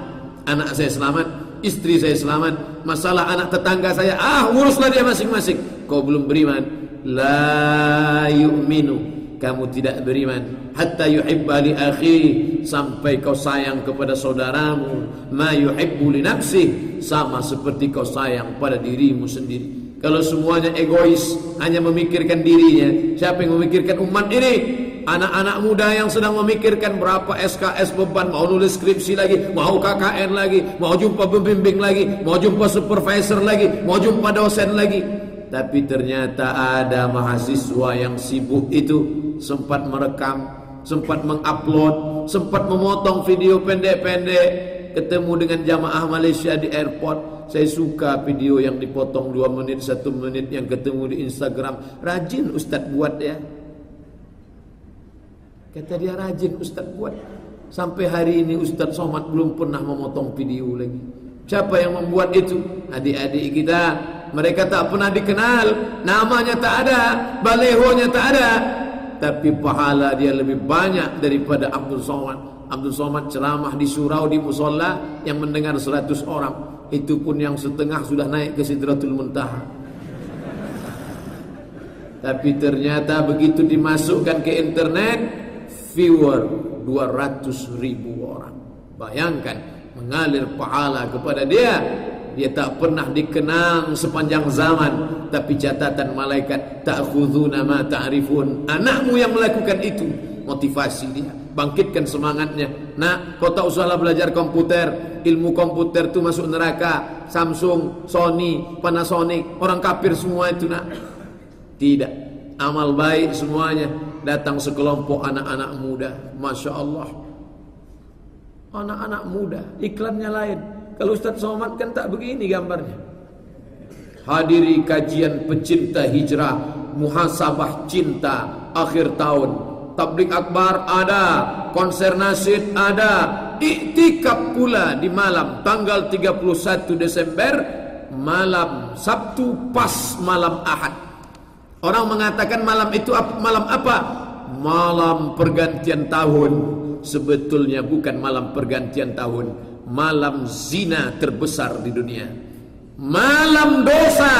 anak saya selamat, istri saya selamat. Masalah anak tetangga saya, uruslah dia masing-masing. Kau belum beriman. La yu'minu, kamu tidak beriman. Hatta yuhibba li akhihi, sampai kau sayang kepada saudaramu ma yuhibbu li nafsihi, sama seperti kau sayang pada dirimu sendiri. Kalau semuanya egois, hanya memikirkan dirinya, siapa yang memikirkan umat ini? Anak-anak muda yang sedang memikirkan berapa SKS beban, mau nulis skripsi lagi, mau KKN lagi, mau jumpa pembimbing lagi, mau jumpa supervisor lagi, mau jumpa dosen lagi. Tapi ternyata ada mahasiswa yang sibuk itu, sempat merekam, sempat mengupload, sempat memotong video pendek-pendek, ketemu dengan jamaah Malaysia di airport. Saya suka video yang dipotong 2 menit, 1 menit yang ketemu di Instagram. Rajin Ustaz buat ya. Kata dia rajin Ustaz buat. Sampai hari ini Ustaz Somad belum pernah memotong video lagi. Siapa yang membuat itu? Adik-adik kita. Mereka tak pernah dikenal, namanya tak ada, balehonya tak ada, tapi pahala dia lebih banyak daripada Abdul Somad. Abdul Somad ceramah di surau, di musola, yang mendengar 100 orang. Itu pun yang setengah sudah naik ke Sidratul Muntaha. Tapi ternyata begitu dimasukkan ke internet, viewer 200.000 orang. Bayangkan, mengalir pahala kepada dia. Dia tak pernah dikenang sepanjang zaman, tapi catatan malaikat, ta'khuduna ma ta'rifun. Anakmu yang melakukan itu, motivasi dia, bangkitkan semangatnya. Nak, kau tak usahlah belajar komputer. Ilmu komputer tu masuk neraka. Samsung, Sony, Panasonic, orang kafir semua itu nak. Tidak, amal baik semuanya. Datang sekelompok anak-anak muda, Masya Allah. Anak-anak muda, iklannya lain. Kalau Ustaz Somad kan tak begini gambarnya. Hadiri kajian pecinta hijrah, muhasabah cinta akhir tahun, tabligh akbar ada, konser nasyid ada, iktikaf pula di malam tanggal 31 Desember, malam Sabtu pas malam Ahad. Orang mengatakan malam itu malam apa? Malam pergantian tahun. Sebetulnya bukan malam pergantian tahun, malam zina terbesar di dunia. Malam dosa,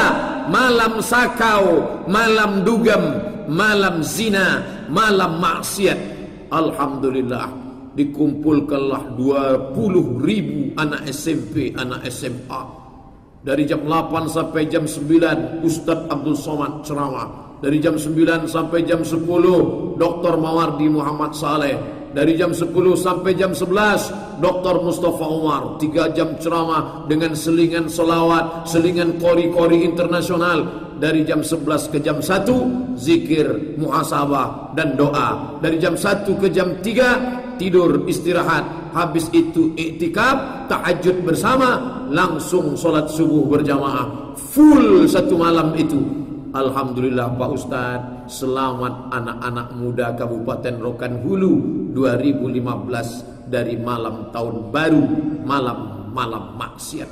malam sakau, malam dugem, malam zina, malam maksiat. Alhamdulillah, dikumpulkanlah 20.000 anak SMP, anak SMA. Dari jam 8 sampai jam 9 Ustaz Abdul Somad ceramah. Dari jam 9 sampai jam 10 Dr. Mawardi Muhammad Saleh. Dari jam 10 sampai jam 11 Dr. Mustafa Umar 3 jam ceramah dengan selingan selawat, selingan kori-kori internasional. Dari jam 11 ke jam 1 zikir, muhasabah dan doa. Dari jam 1 ke jam 3 tidur istirahat. habis itu iktikaf, tahajud bersama, langsung solat subuh berjamaah full satu malam itu. Alhamdulillah Pak Ustaz, selamat anak-anak muda Kabupaten Rokan Hulu 2015 dari malam tahun baru, malam maksiat.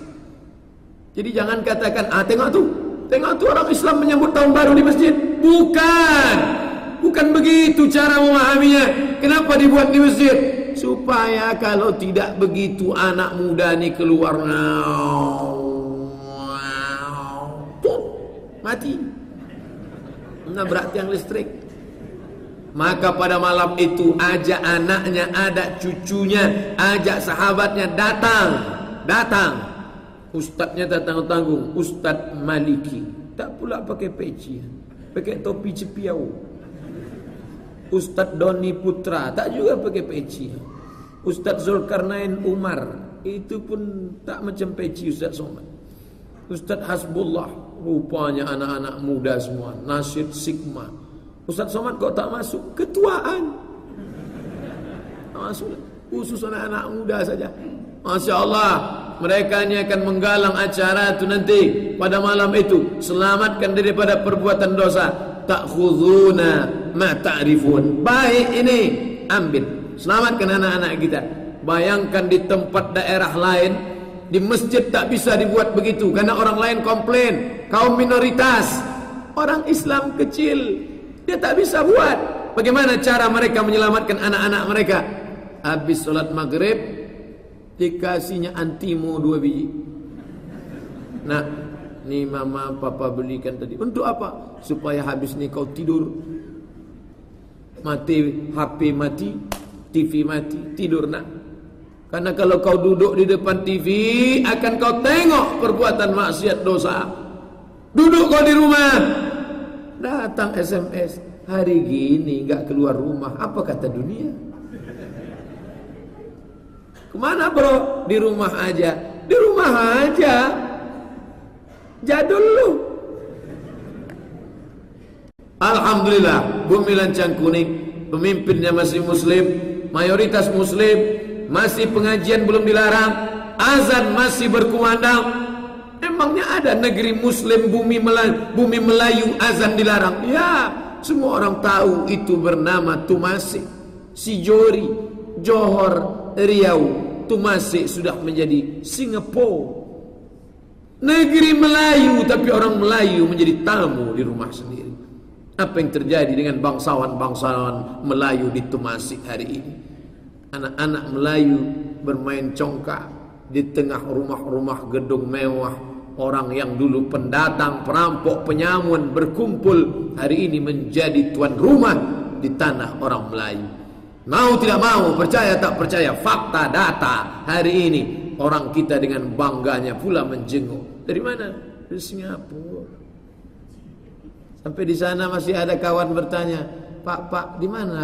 Jadi jangan katakan, tengok tuh orang Islam menyambut tahun baru di masjid. Bukan begitu cara memahaminya. Kenapa dibuat di masjid? Supaya kalau tidak begitu anak muda ni keluar mati, nabrak tiang listrik. Maka pada malam itu ajak anaknya, ada cucunya, ajak sahabatnya datang. Ustadznya datang-tanggung, Ustadz Maliki, tak pula pakai peci, pakai topi cepiau. Ustadz Doni Putra tak juga pakai peci. Ustadz Zulkarnain Umar itu pun tak macam peci Ustadz Somad. Ustadz Hasbullah, rupanya anak-anak muda semua, Nasyid Sigma. Ustadz Somad kok tak masuk? Ketuaan. Tak masuk, khusus anak-anak muda saja. Masya Allah, mereka ini akan menggalang acara itu nanti pada malam itu. Selamatkan daripada perbuatan dosa. Ta'khudhuna ma ta'rifun. Baik ini, ambil, selamatkan anak-anak kita. Bayangkan di tempat daerah lain, di masjid tak bisa dibuat begitu karena orang lain komplain, kaum minoritas, orang Islam kecil, dia tak bisa buat. Bagaimana cara mereka menyelamatkan anak-anak mereka? Habis solat maghrib dikasihnya antimo 2 biji. Nah, ni mama papa belikan tadi. Untuk apa? Supaya habis ni kau tidur, mati HP mati, TV mati, tidur nak. Karena kalau kau duduk di depan TV, akan kau tengok perbuatan maksiat dosa. Duduk kau di rumah, datang SMS, hari gini enggak keluar rumah, apa kata dunia? Kemana bro? Di rumah aja. Di rumah aja. Jadul lu. Alhamdulillah, Bumi Lancang Kuning, pemimpinnya masih muslim, mayoritas muslim, masih pengajian belum dilarang, azan masih berkumandang. Emangnya ada negeri muslim bumi Melayu azan dilarang? Ya, semua orang tahu itu bernama Tumasik, Sijori, Johor, Riau. Tumasik sudah menjadi Singapura. Negeri Melayu, tapi orang Melayu menjadi tamu di rumah sendiri. Apa yang terjadi dengan bangsawan-bangsawan Melayu di Tumasik hari ini? Anak-anak Melayu bermain congkak di tengah rumah-rumah gedung mewah. Orang yang dulu pendatang, perampok, penyamun berkumpul hari ini menjadi tuan rumah di tanah orang Melayu. Mau tidak mau, percaya tak percaya, fakta, data, hari ini orang kita dengan bangganya pula menjenguk. Dari mana? Dari Singapura. Sampai di sana masih ada kawan bertanya, Pak, di mana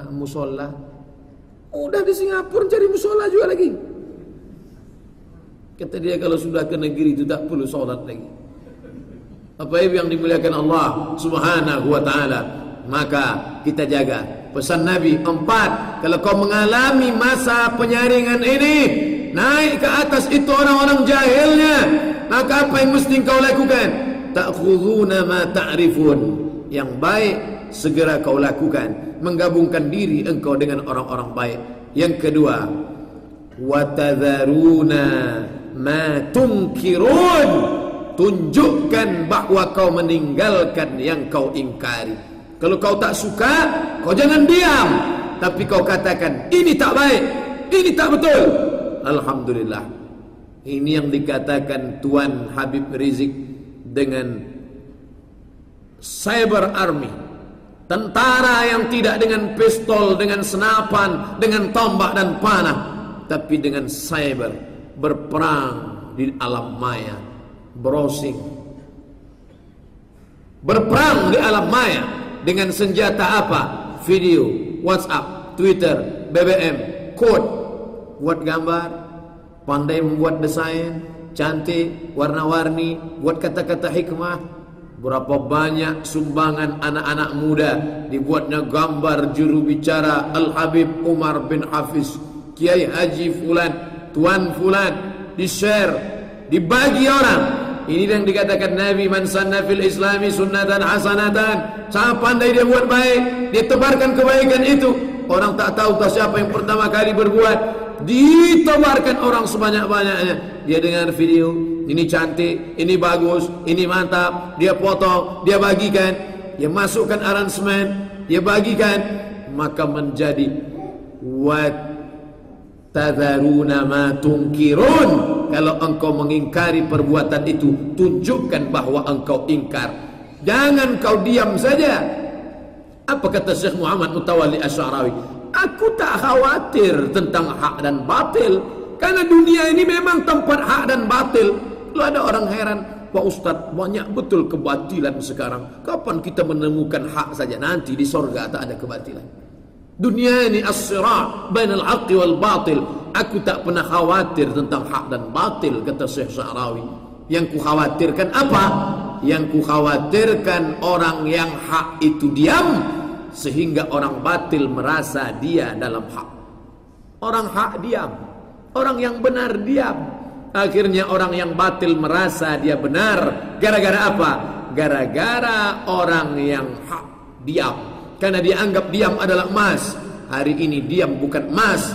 musola? Udah di Singapura cari musola juga lagi. Kata dia kalau sudah ke negeri itu tak perlu sholat lagi. Apa yang dimuliakan Allah Subhanahu wa ta'ala, maka kita jaga pesan Nabi. 4, kalau kau mengalami masa penyaringan ini, naik ke atas itu orang-orang jahilnya, maka apa yang mesti kau lakukan? Ta'khudhuna ma ta'rifun. Yang baik segera kau lakukan, menggabungkan diri engkau dengan orang-orang baik. Yang kedua, wa tadharuna ma tunkirun. Tunjukkan bahwa kau meninggalkan yang kau ingkari. Kalau kau tak suka, kau jangan diam, tapi kau katakan, ini tak baik, ini tak betul. Alhamdulillah. Ini yang dikatakan Tuan Habib Rizik dengan Cyber Army. Tentara yang tidak dengan pistol, dengan senapan, dengan tombak dan panah, tapi dengan cyber, berperang di alam maya, browsing, berperang di alam maya. Dengan senjata apa? Video, WhatsApp, Twitter, BBM, code. Buat gambar, pandai membuat desain, cantik, warna-warni, buat kata-kata hikmah. Berapa banyak sumbangan anak-anak muda dibuatnya gambar juru bicara Al-Habib Umar bin Hafiz, Kiai Haji Fulan, Tuan Fulan, di-share, dibagi orang. Ini yang dikatakan Nabi, man sanna fil islami sunnatan hasanatan. Sangat pandai dia buat baik, dia tebarkan kebaikan itu. Orang tak tahu siapa yang pertama kali berbuat, ditebarkan orang sebanyak-banyaknya. Dia dengar video, ini cantik, ini bagus, ini mantap, dia potong, dia bagikan, dia masukkan aransemen, dia bagikan, maka menjadi wat tadharuna ma tunkirun. Kalau engkau mengingkari perbuatan itu, tunjukkan bahwa engkau ingkar. Jangan kau diam saja. Apa kata Syekh Muhammad Mutawalli Asy'arawi? Aku tak khawatir tentang hak dan batil, karena dunia ini memang tempat hak dan batil. Lalu ada orang heran, Pak Ustadz, banyak betul kebatilan sekarang. Kapan kita menemukan hak saja? Nanti di sorga tak ada kebatilan. Dunia ini as-sira' bainal haqqi wal batil. Aku tak pernah khawatir tentang hak dan batil, kata Syekh Sya'rawi. Yang ku khawatirkan apa? Yang ku khawatirkan orang yang hak itu diam, sehingga orang batil merasa dia dalam hak. Orang hak diam, orang yang benar diam. Akhirnya orang yang batil merasa dia benar. Gara-gara apa? Gara-gara orang yang hak diam. Karena dia anggap diam adalah emas. Hari ini diam bukan emas.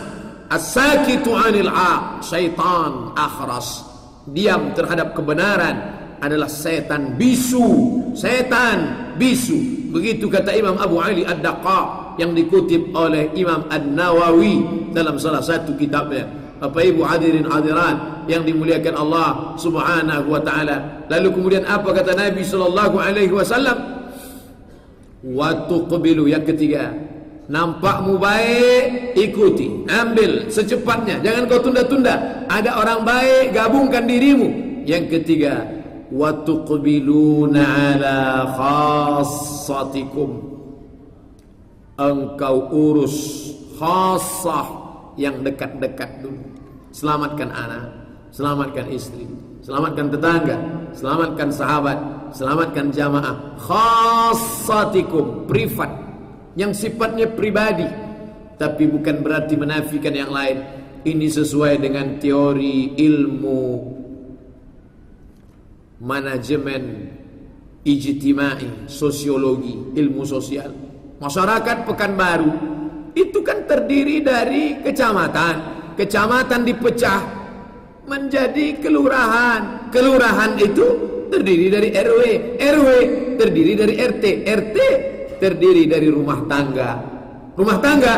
As-sakitu 'anil haq syaitan akhras. Diam terhadap kebenaran adalah setan bisu. Setan bisu. Begitu kata Imam Abu Ali Ad-Daqqa yang dikutip oleh Imam An-Nawawi dalam salah satu kitabnya. Bapak Ibu hadirin hadirat yang dimuliakan Allah Subhanahu wa taala. Lalu kemudian apa kata Nabi sallallahu alaihi wasallam? Wa tuqbilu, yang ketiga, nampakmu baik, ikuti, ambil secepatnya, jangan kau tunda-tunda. Ada orang baik, gabungkan dirimu. Yang ketiga, wa tuqbiluna ala khassatikum, engkau urus khassah, yang dekat-dekat dulu. Selamatkan anak, selamatkan istri, selamatkan tetangga, selamatkan sahabat, selamatkan jamaah. Khassatikum, privat, yang sifatnya pribadi, tapi bukan berarti menafikan yang lain. Ini sesuai dengan teori ilmu manajemen ijtimai, sosiologi, ilmu sosial. Masyarakat Pekanbaru itu kan terdiri dari kecamatan. Kecamatan dipecah menjadi kelurahan. Kelurahan itu terdiri dari RW. RW terdiri dari RT. RT terdiri dari rumah tangga. Rumah tangga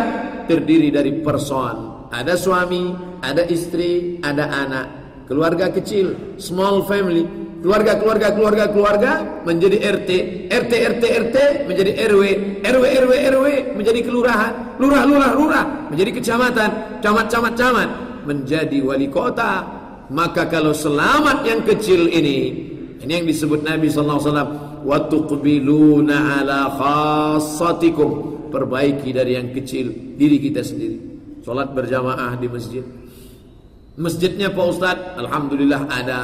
terdiri dari person. Ada suami, ada istri, ada anak. Keluarga kecil, small family. Keluarga menjadi RT. RT menjadi RW. RW menjadi kelurahan. Lurah menjadi kecamatan. Camat menjadi wali kota. Maka kalau selamat yang kecil ini yang disebut Nabi sallallahu alaihi wasallam, wa tuqbiluna ala khassatikum, perbaiki dari yang kecil, diri kita sendiri. Salat berjamaah di masjid. Masjidnya Pak Ustadz, alhamdulillah ada.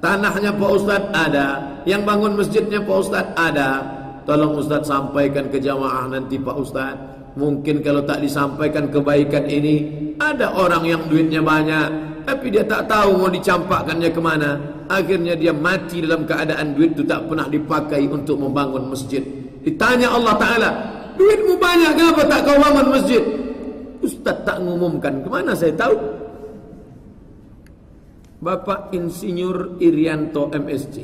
Tanahnya Pak Ustadz ada. Yang bangun masjidnya Pak Ustadz ada. Tolong Ustadz sampaikan ke jamaah nanti Pak Ustadz. Mungkin kalau tak disampaikan kebaikan ini, ada orang yang duitnya banyak, tapi dia tak tahu mau dicampakkannya kemana. Akhirnya dia mati dalam keadaan duit itu tak pernah dipakai untuk membangun masjid. Ditanya Allah Ta'ala, duitmu banyak, kenapa tak kau bangun masjid? Ustadz tak ngumumkan, kemana saya tahu? Bapak Insinyur Irianto MSc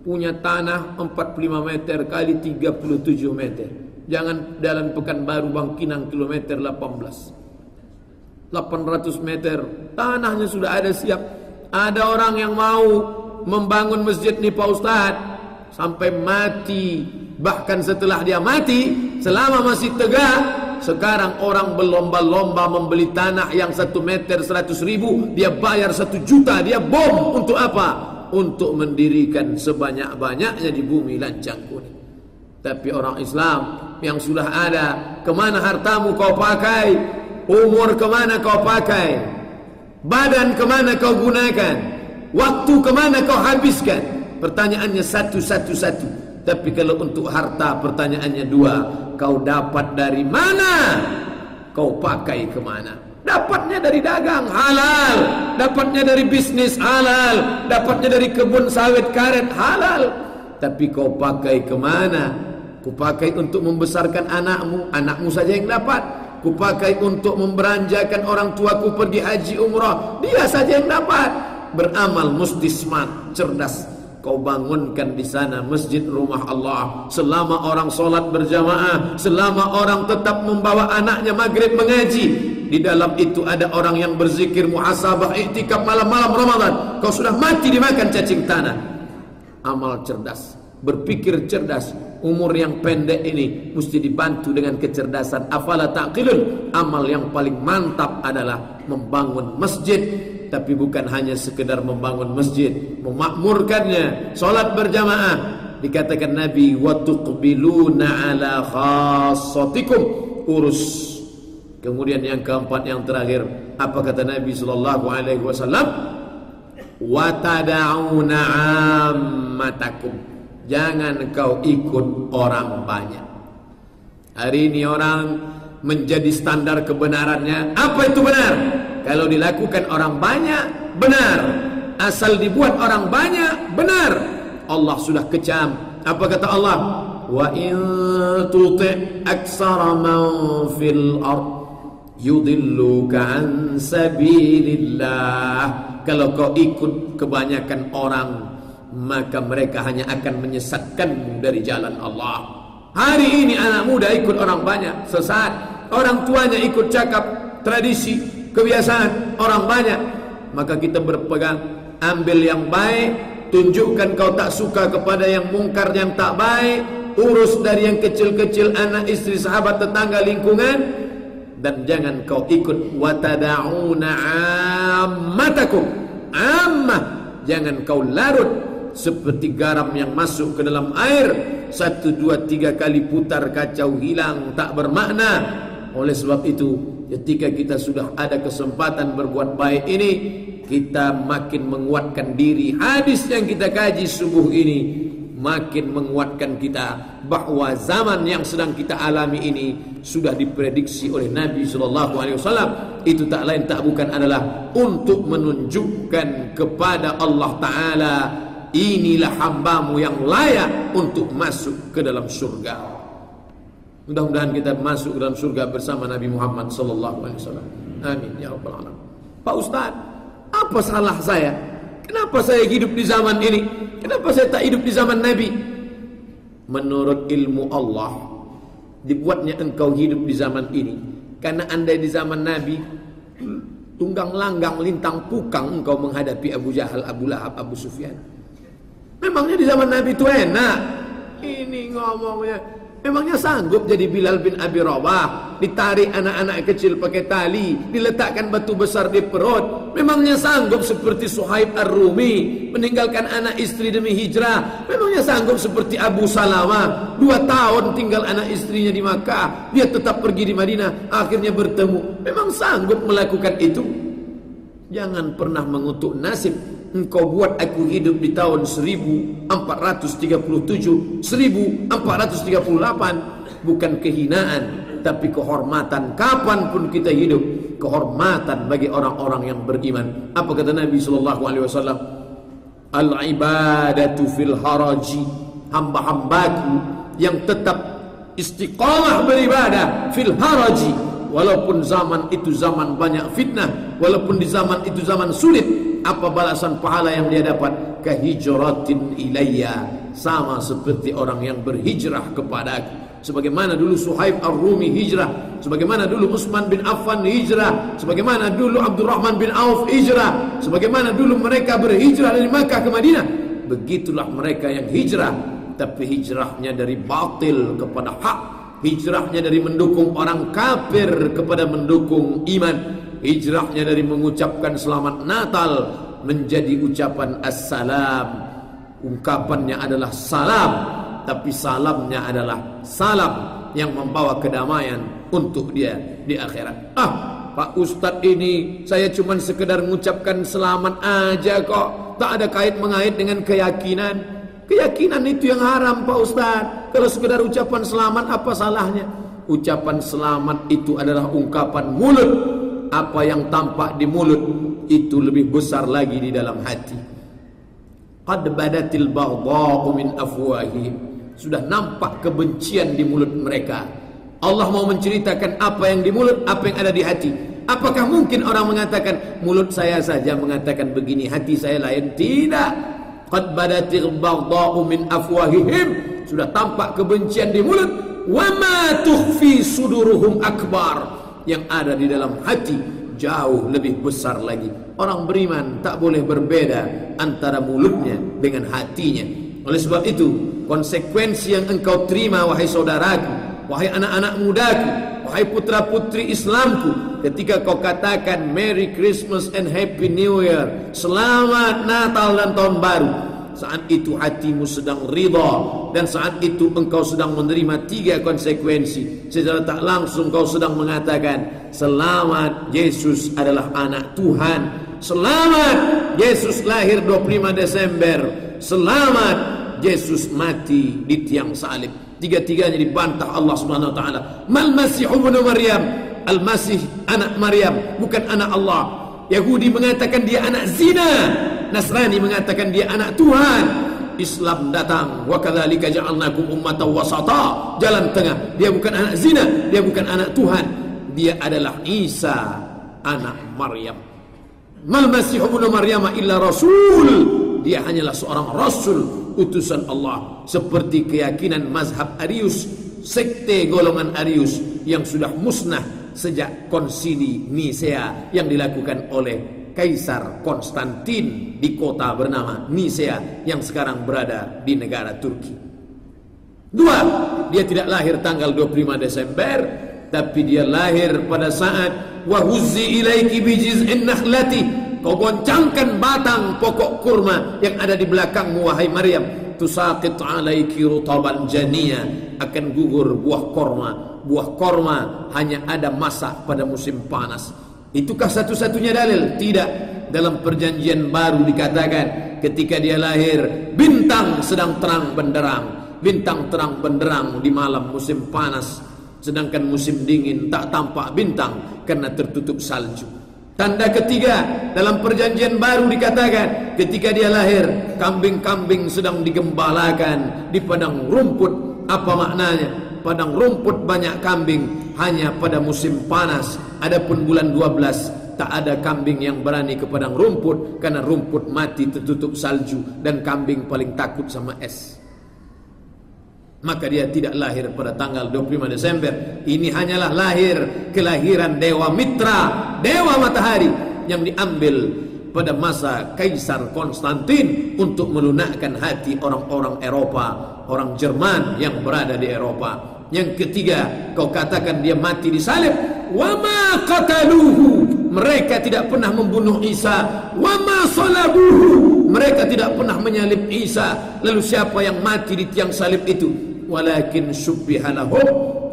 punya tanah 45 meter kali 37 meter. Jangan Jalan Pekanbaru Bangkinang kilometer 18. 800 meter. Tanahnya sudah ada siap. Ada orang yang mau membangun masjid nih Pak Ustadz sampai mati. Bahkan setelah dia mati, selama masih tegak, sekarang orang berlomba-lomba membeli tanah yang 1 meter 100.000. Dia bayar 1 juta. Dia bom untuk apa? Untuk mendirikan sebanyak-banyaknya di bumi lancang kuning. Tapi orang Islam yang sudah ada, kemana hartamu kau pakai? Umur kemana kau pakai? Badan kemana kau gunakan? Waktu kemana kau habiskan? Pertanyaannya satu. Tapi kalau untuk harta pertanyaannya 2. Kau dapat dari mana? Kau pakai kemana? Dapatnya dari dagang, halal. Dapatnya dari bisnis, halal. Dapatnya dari kebun sawit karet, halal. Tapi kau pakai kemana? Kau pakai untuk membesarkan anakmu, anakmu saja yang dapat. Kau pakai untuk memberanjakan orang tuaku pergi haji umrah, dia saja yang dapat. Beramal mesti smart, cerdas. Kau bangunkan di sana masjid rumah Allah. Selama orang solat berjamaah, selama orang tetap membawa anaknya maghrib mengaji, di dalam itu ada orang yang berzikir, muhasabah, iktikaf malam-malam Ramadan, kau sudah mati dimakan cacing tanah. Amal cerdas, berpikir cerdas. Umur yang pendek ini mesti dibantu dengan kecerdasan. Afala taqilun. Amal yang paling mantap adalah membangun masjid. Tapi bukan hanya sekedar membangun masjid, memakmurkannya, solat berjamaah. Dikatakan Nabi, wa tuqbiluna ala khassatikum, urus. Kemudian yang keempat, yang terakhir, apa kata Nabi sallallahu alaihi wasallam? Wa tad'una ammatakum, jangan kau ikut orang banyak. Hari ini orang menjadi standar kebenarannya. Apa itu benar? Kalau dilakukan orang banyak, benar. Asal dibuat orang banyak, benar. Allah sudah kecam. Apa kata Allah? Wa in tuti' aktsara man fil ard yudilluka an sabilillah. Kalau kau ikut kebanyakan orang, maka mereka hanya akan menyesatkanmu dari jalan Allah. Hari ini anak muda ikut orang banyak, sesat. Orang tuanya ikut cakap tradisi, kebiasaan orang banyak. Maka kita berpegang, ambil yang baik, tunjukkan kau tak suka kepada yang mungkar, yang tak baik. Urus dari yang kecil-kecil, anak, istri, sahabat, tetangga, lingkungan. Dan jangan kau ikut watada'una ammatakum, ammah. Jangan kau larut seperti garam yang masuk ke dalam air, 1, 2, 3 kali putar kacau, hilang, tak bermakna. Oleh sebab itu, ketika kita sudah ada kesempatan berbuat baik ini, kita makin menguatkan diri. Hadis yang kita kaji subuh ini makin menguatkan kita bahwa zaman yang sedang kita alami ini sudah diprediksi oleh Nabi SAW. Itu tak lain tak bukan adalah untuk menunjukkan kepada Allah Ta'ala, inilah hambamu yang layak untuk masuk ke dalam surga. Mudah-mudahan kita masuk dalam surga bersama Nabi Muhammad SAW. Amin ya rabbal alamin. Pak Ustaz, apa salah saya? Kenapa saya hidup di zaman ini? Kenapa saya tak hidup di zaman Nabi? Menurut ilmu Allah, dibuatnya engkau hidup di zaman ini karena andai di zaman Nabi, tunggang langgang lintang pukang engkau menghadapi Abu Jahal, Abu Lahab, Abu Sufyan. Memangnya di zaman Nabi itu enak? Ini ngomongnya, memangnya sanggup jadi Bilal bin Abi Rabah, ditarik anak-anak kecil pakai tali, diletakkan batu besar di perut? Memangnya sanggup seperti Suhaib Ar-Rumi, meninggalkan anak istri demi hijrah? Memangnya sanggup seperti Abu Salamah, 2 tahun tinggal anak istrinya di Makkah, dia tetap pergi di Madinah, akhirnya bertemu? Memang sanggup melakukan itu? Jangan pernah mengutuk nasib. Engkau buat aku hidup di tahun 1437, 1438. Bukan kehinaan, tapi kehormatan. Kapanpun kita hidup, kehormatan bagi orang-orang yang beriman. Apa kata Nabi SAW? Al-ibadatu fil haraji, hamba-hambaku yang tetap istiqamah beribadah fil haraji, walaupun zaman itu zaman banyak fitnah, walaupun di zaman itu zaman sulit. Apa balasan pahala yang dia dapat? Kahijratin ilayya, sama seperti orang yang berhijrah kepada aku. Sebagaimana dulu Suhaib Ar-Rumi hijrah, sebagaimana dulu Utsman bin Affan hijrah, sebagaimana dulu Abdurrahman bin Auf hijrah, sebagaimana dulu mereka berhijrah dari Makkah ke Madinah. Begitulah mereka yang hijrah, tapi hijrahnya dari batil kepada hak, hijrahnya dari mendukung orang kafir kepada mendukung iman, hijrahnya dari mengucapkan selamat Natal menjadi ucapan assalam. Ungkapannya adalah salam, tapi salamnya adalah salam yang membawa kedamaian untuk dia di akhirat. Pak Ustadz ini saya cuma sekedar mengucapkan selamat aja kok, tak ada kait mengait dengan keyakinan. Keyakinan itu yang haram Pak Ustadz. Kalau sekedar ucapan selamat, apa salahnya? Ucapan selamat itu adalah ungkapan mulut. apa yang tampak di mulut itu lebih besar lagi di dalam hati. Qad badatil baghdha'u min afwahihim, sudah nampak kebencian di mulut mereka. Allah mau menceritakan apa yang di mulut, apa yang ada di hati. Apakah mungkin orang mengatakan mulut saya saja mengatakan begini, hati saya lain? Tidak. Qad badatil baghdha'u min afwahihim, sudah tampak kebencian di mulut. Wa ma tukhfi suduruhum akbar, yang ada di dalam hati jauh lebih besar lagi. Orang beriman tak boleh berbeda antara mulutnya dengan hatinya. Oleh sebab itu, konsekuensi yang engkau terima wahai saudaraku, wahai anak-anak mudaku, wahai putra-putri Islamku, ketika kau katakan Merry Christmas and Happy New Year, selamat Natal dan Tahun Baru, saat itu hatimu sedang ridha, dan saat itu engkau sedang menerima 3 konsekuensi. Secara tak langsung kau sedang mengatakan selamat, Yesus adalah anak Tuhan. Selamat, Yesus lahir 25 Desember. Selamat, Yesus mati di tiang salib. 3-tiganya dibantah Allah Subhanahu wa taala. Mal Masih ibnu Maryam, Al-Masih anak Maryam, bukan anak Allah. Yahudi mengatakan dia anak zina, Nasrani mengatakan dia anak Tuhan. Islam datang, wa kadzalika ja'alnakum ummatan wasata, jalan tengah. Dia bukan anak zina, dia bukan anak Tuhan, dia adalah Isa anak Maryam. Mal Masih ibnu Maryam illa rasul, dia hanyalah seorang rasul, utusan Allah. Seperti keyakinan mazhab Arius, sekte golongan Arius yang sudah musnah sejak konsili Nisea yang dilakukan oleh Kaisar Konstantin di kota bernama Nisea yang sekarang berada di negara Turki. 2, dia tidak lahir tanggal 25 Desember, tapi dia lahir pada saat wa huzzi ilaiki bijiz'in nakhlati, kau goncangkan batang pokok kurma yang ada di belakangmu wahai Maryam, tusaqit alaiki rutaban janiya, akan gugur buah korma. Buah korma hanya ada masa pada musim panas. Itukah satu-satunya dalil? Tidak. Dalam perjanjian baru dikatakan ketika dia lahir, bintang sedang terang benderang. Bintang terang benderang di malam musim panas, sedangkan musim dingin tak tampak bintang karena tertutup salju. Tanda ketiga, dalam perjanjian baru dikatakan ketika dia lahir, kambing-kambing sedang digembalakan di padang rumput. Apa maknanya? Padang rumput banyak kambing hanya pada musim panas. Adapun bulan 12 tak ada kambing yang berani ke padang rumput karena rumput mati tertutup salju dan kambing paling takut sama es. Maka dia tidak lahir pada tanggal 25 Desember. Ini hanyalah lahir kelahiran Dewa Mitra, Dewa Matahari, yang diambil pada masa Kaisar Konstantin untuk melunakkan hati orang-orang Eropa, orang Jerman yang berada di Eropa. Yang ketiga, kau katakan dia mati disalib. Wa ma qataluhu, mereka tidak pernah membunuh Isa. Wa ma salabuhu, mereka tidak pernah menyalib Isa. Lalu siapa yang mati di tiang salib itu? Walakin syubbiha lahum,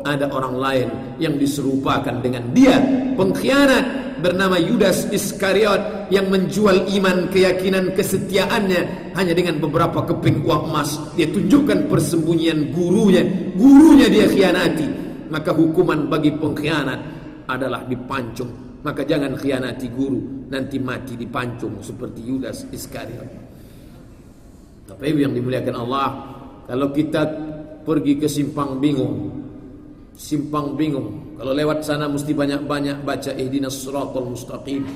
ada orang lain yang diserupakan dengan dia, pengkhianat bernama Yudas Iskariot yang menjual iman, keyakinan, kesetiaannya hanya dengan beberapa keping uang emas. Dia tunjukkan persembunyian gurunya dia khianati. Maka hukuman bagi pengkhianat adalah dipancung. Maka jangan khianati guru, nanti mati dipancung seperti Yudas Iskariot. Tapi yang dimuliakan Allah, kalau kita pergi ke simpang bingung, kalau lewat sana mesti banyak-banyak baca ihdinas siratal mustaqim,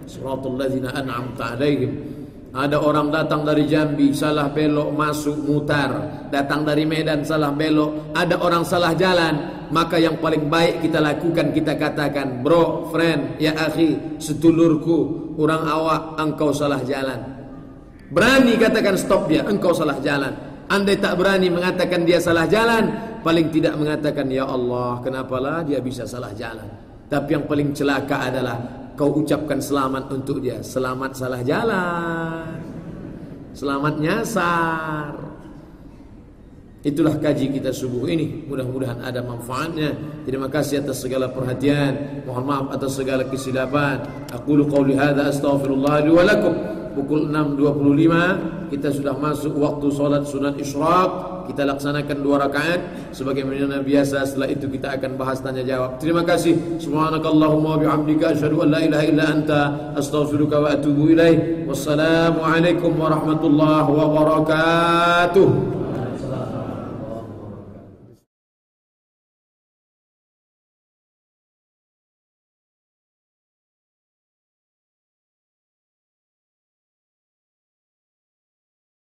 siratal ladzina an'amta alaihim. Ada orang datang dari Jambi, salah belok masuk mutar. Datang dari Medan, salah belok. Ada orang salah jalan. Maka yang paling baik kita lakukan, kita katakan, bro, friend, ya akhi, setulurku, orang awak, engkau salah jalan. Berani katakan stop dia, engkau salah jalan. Andai tak berani mengatakan dia salah jalan, paling tidak mengatakan, ya Allah, kenapalah dia bisa salah jalan. Tapi yang paling celaka adalah kau ucapkan selamat untuk dia. Selamat salah jalan, selamat nyasar. Itulah kaji kita subuh ini. Mudah-mudahan ada manfaatnya. Terima kasih atas segala perhatian. Mohon maaf atas segala kesilapan. Aqulu qawli hadza astaghfirullah li wa lakum pukul 6.25 kita sudah masuk waktu solat sunat isyraq. Kita laksanakan 2 rakaat sebagaimana biasa. Setelah itu kita akan bahas tanya jawab. Terima kasih. Subhanakallahumma wa bihamdika asyhadu an la ilaha illa anta astaghfiruka wa atubu ilaik. Wassalamualaikum warahmatullahi wabarakatuh.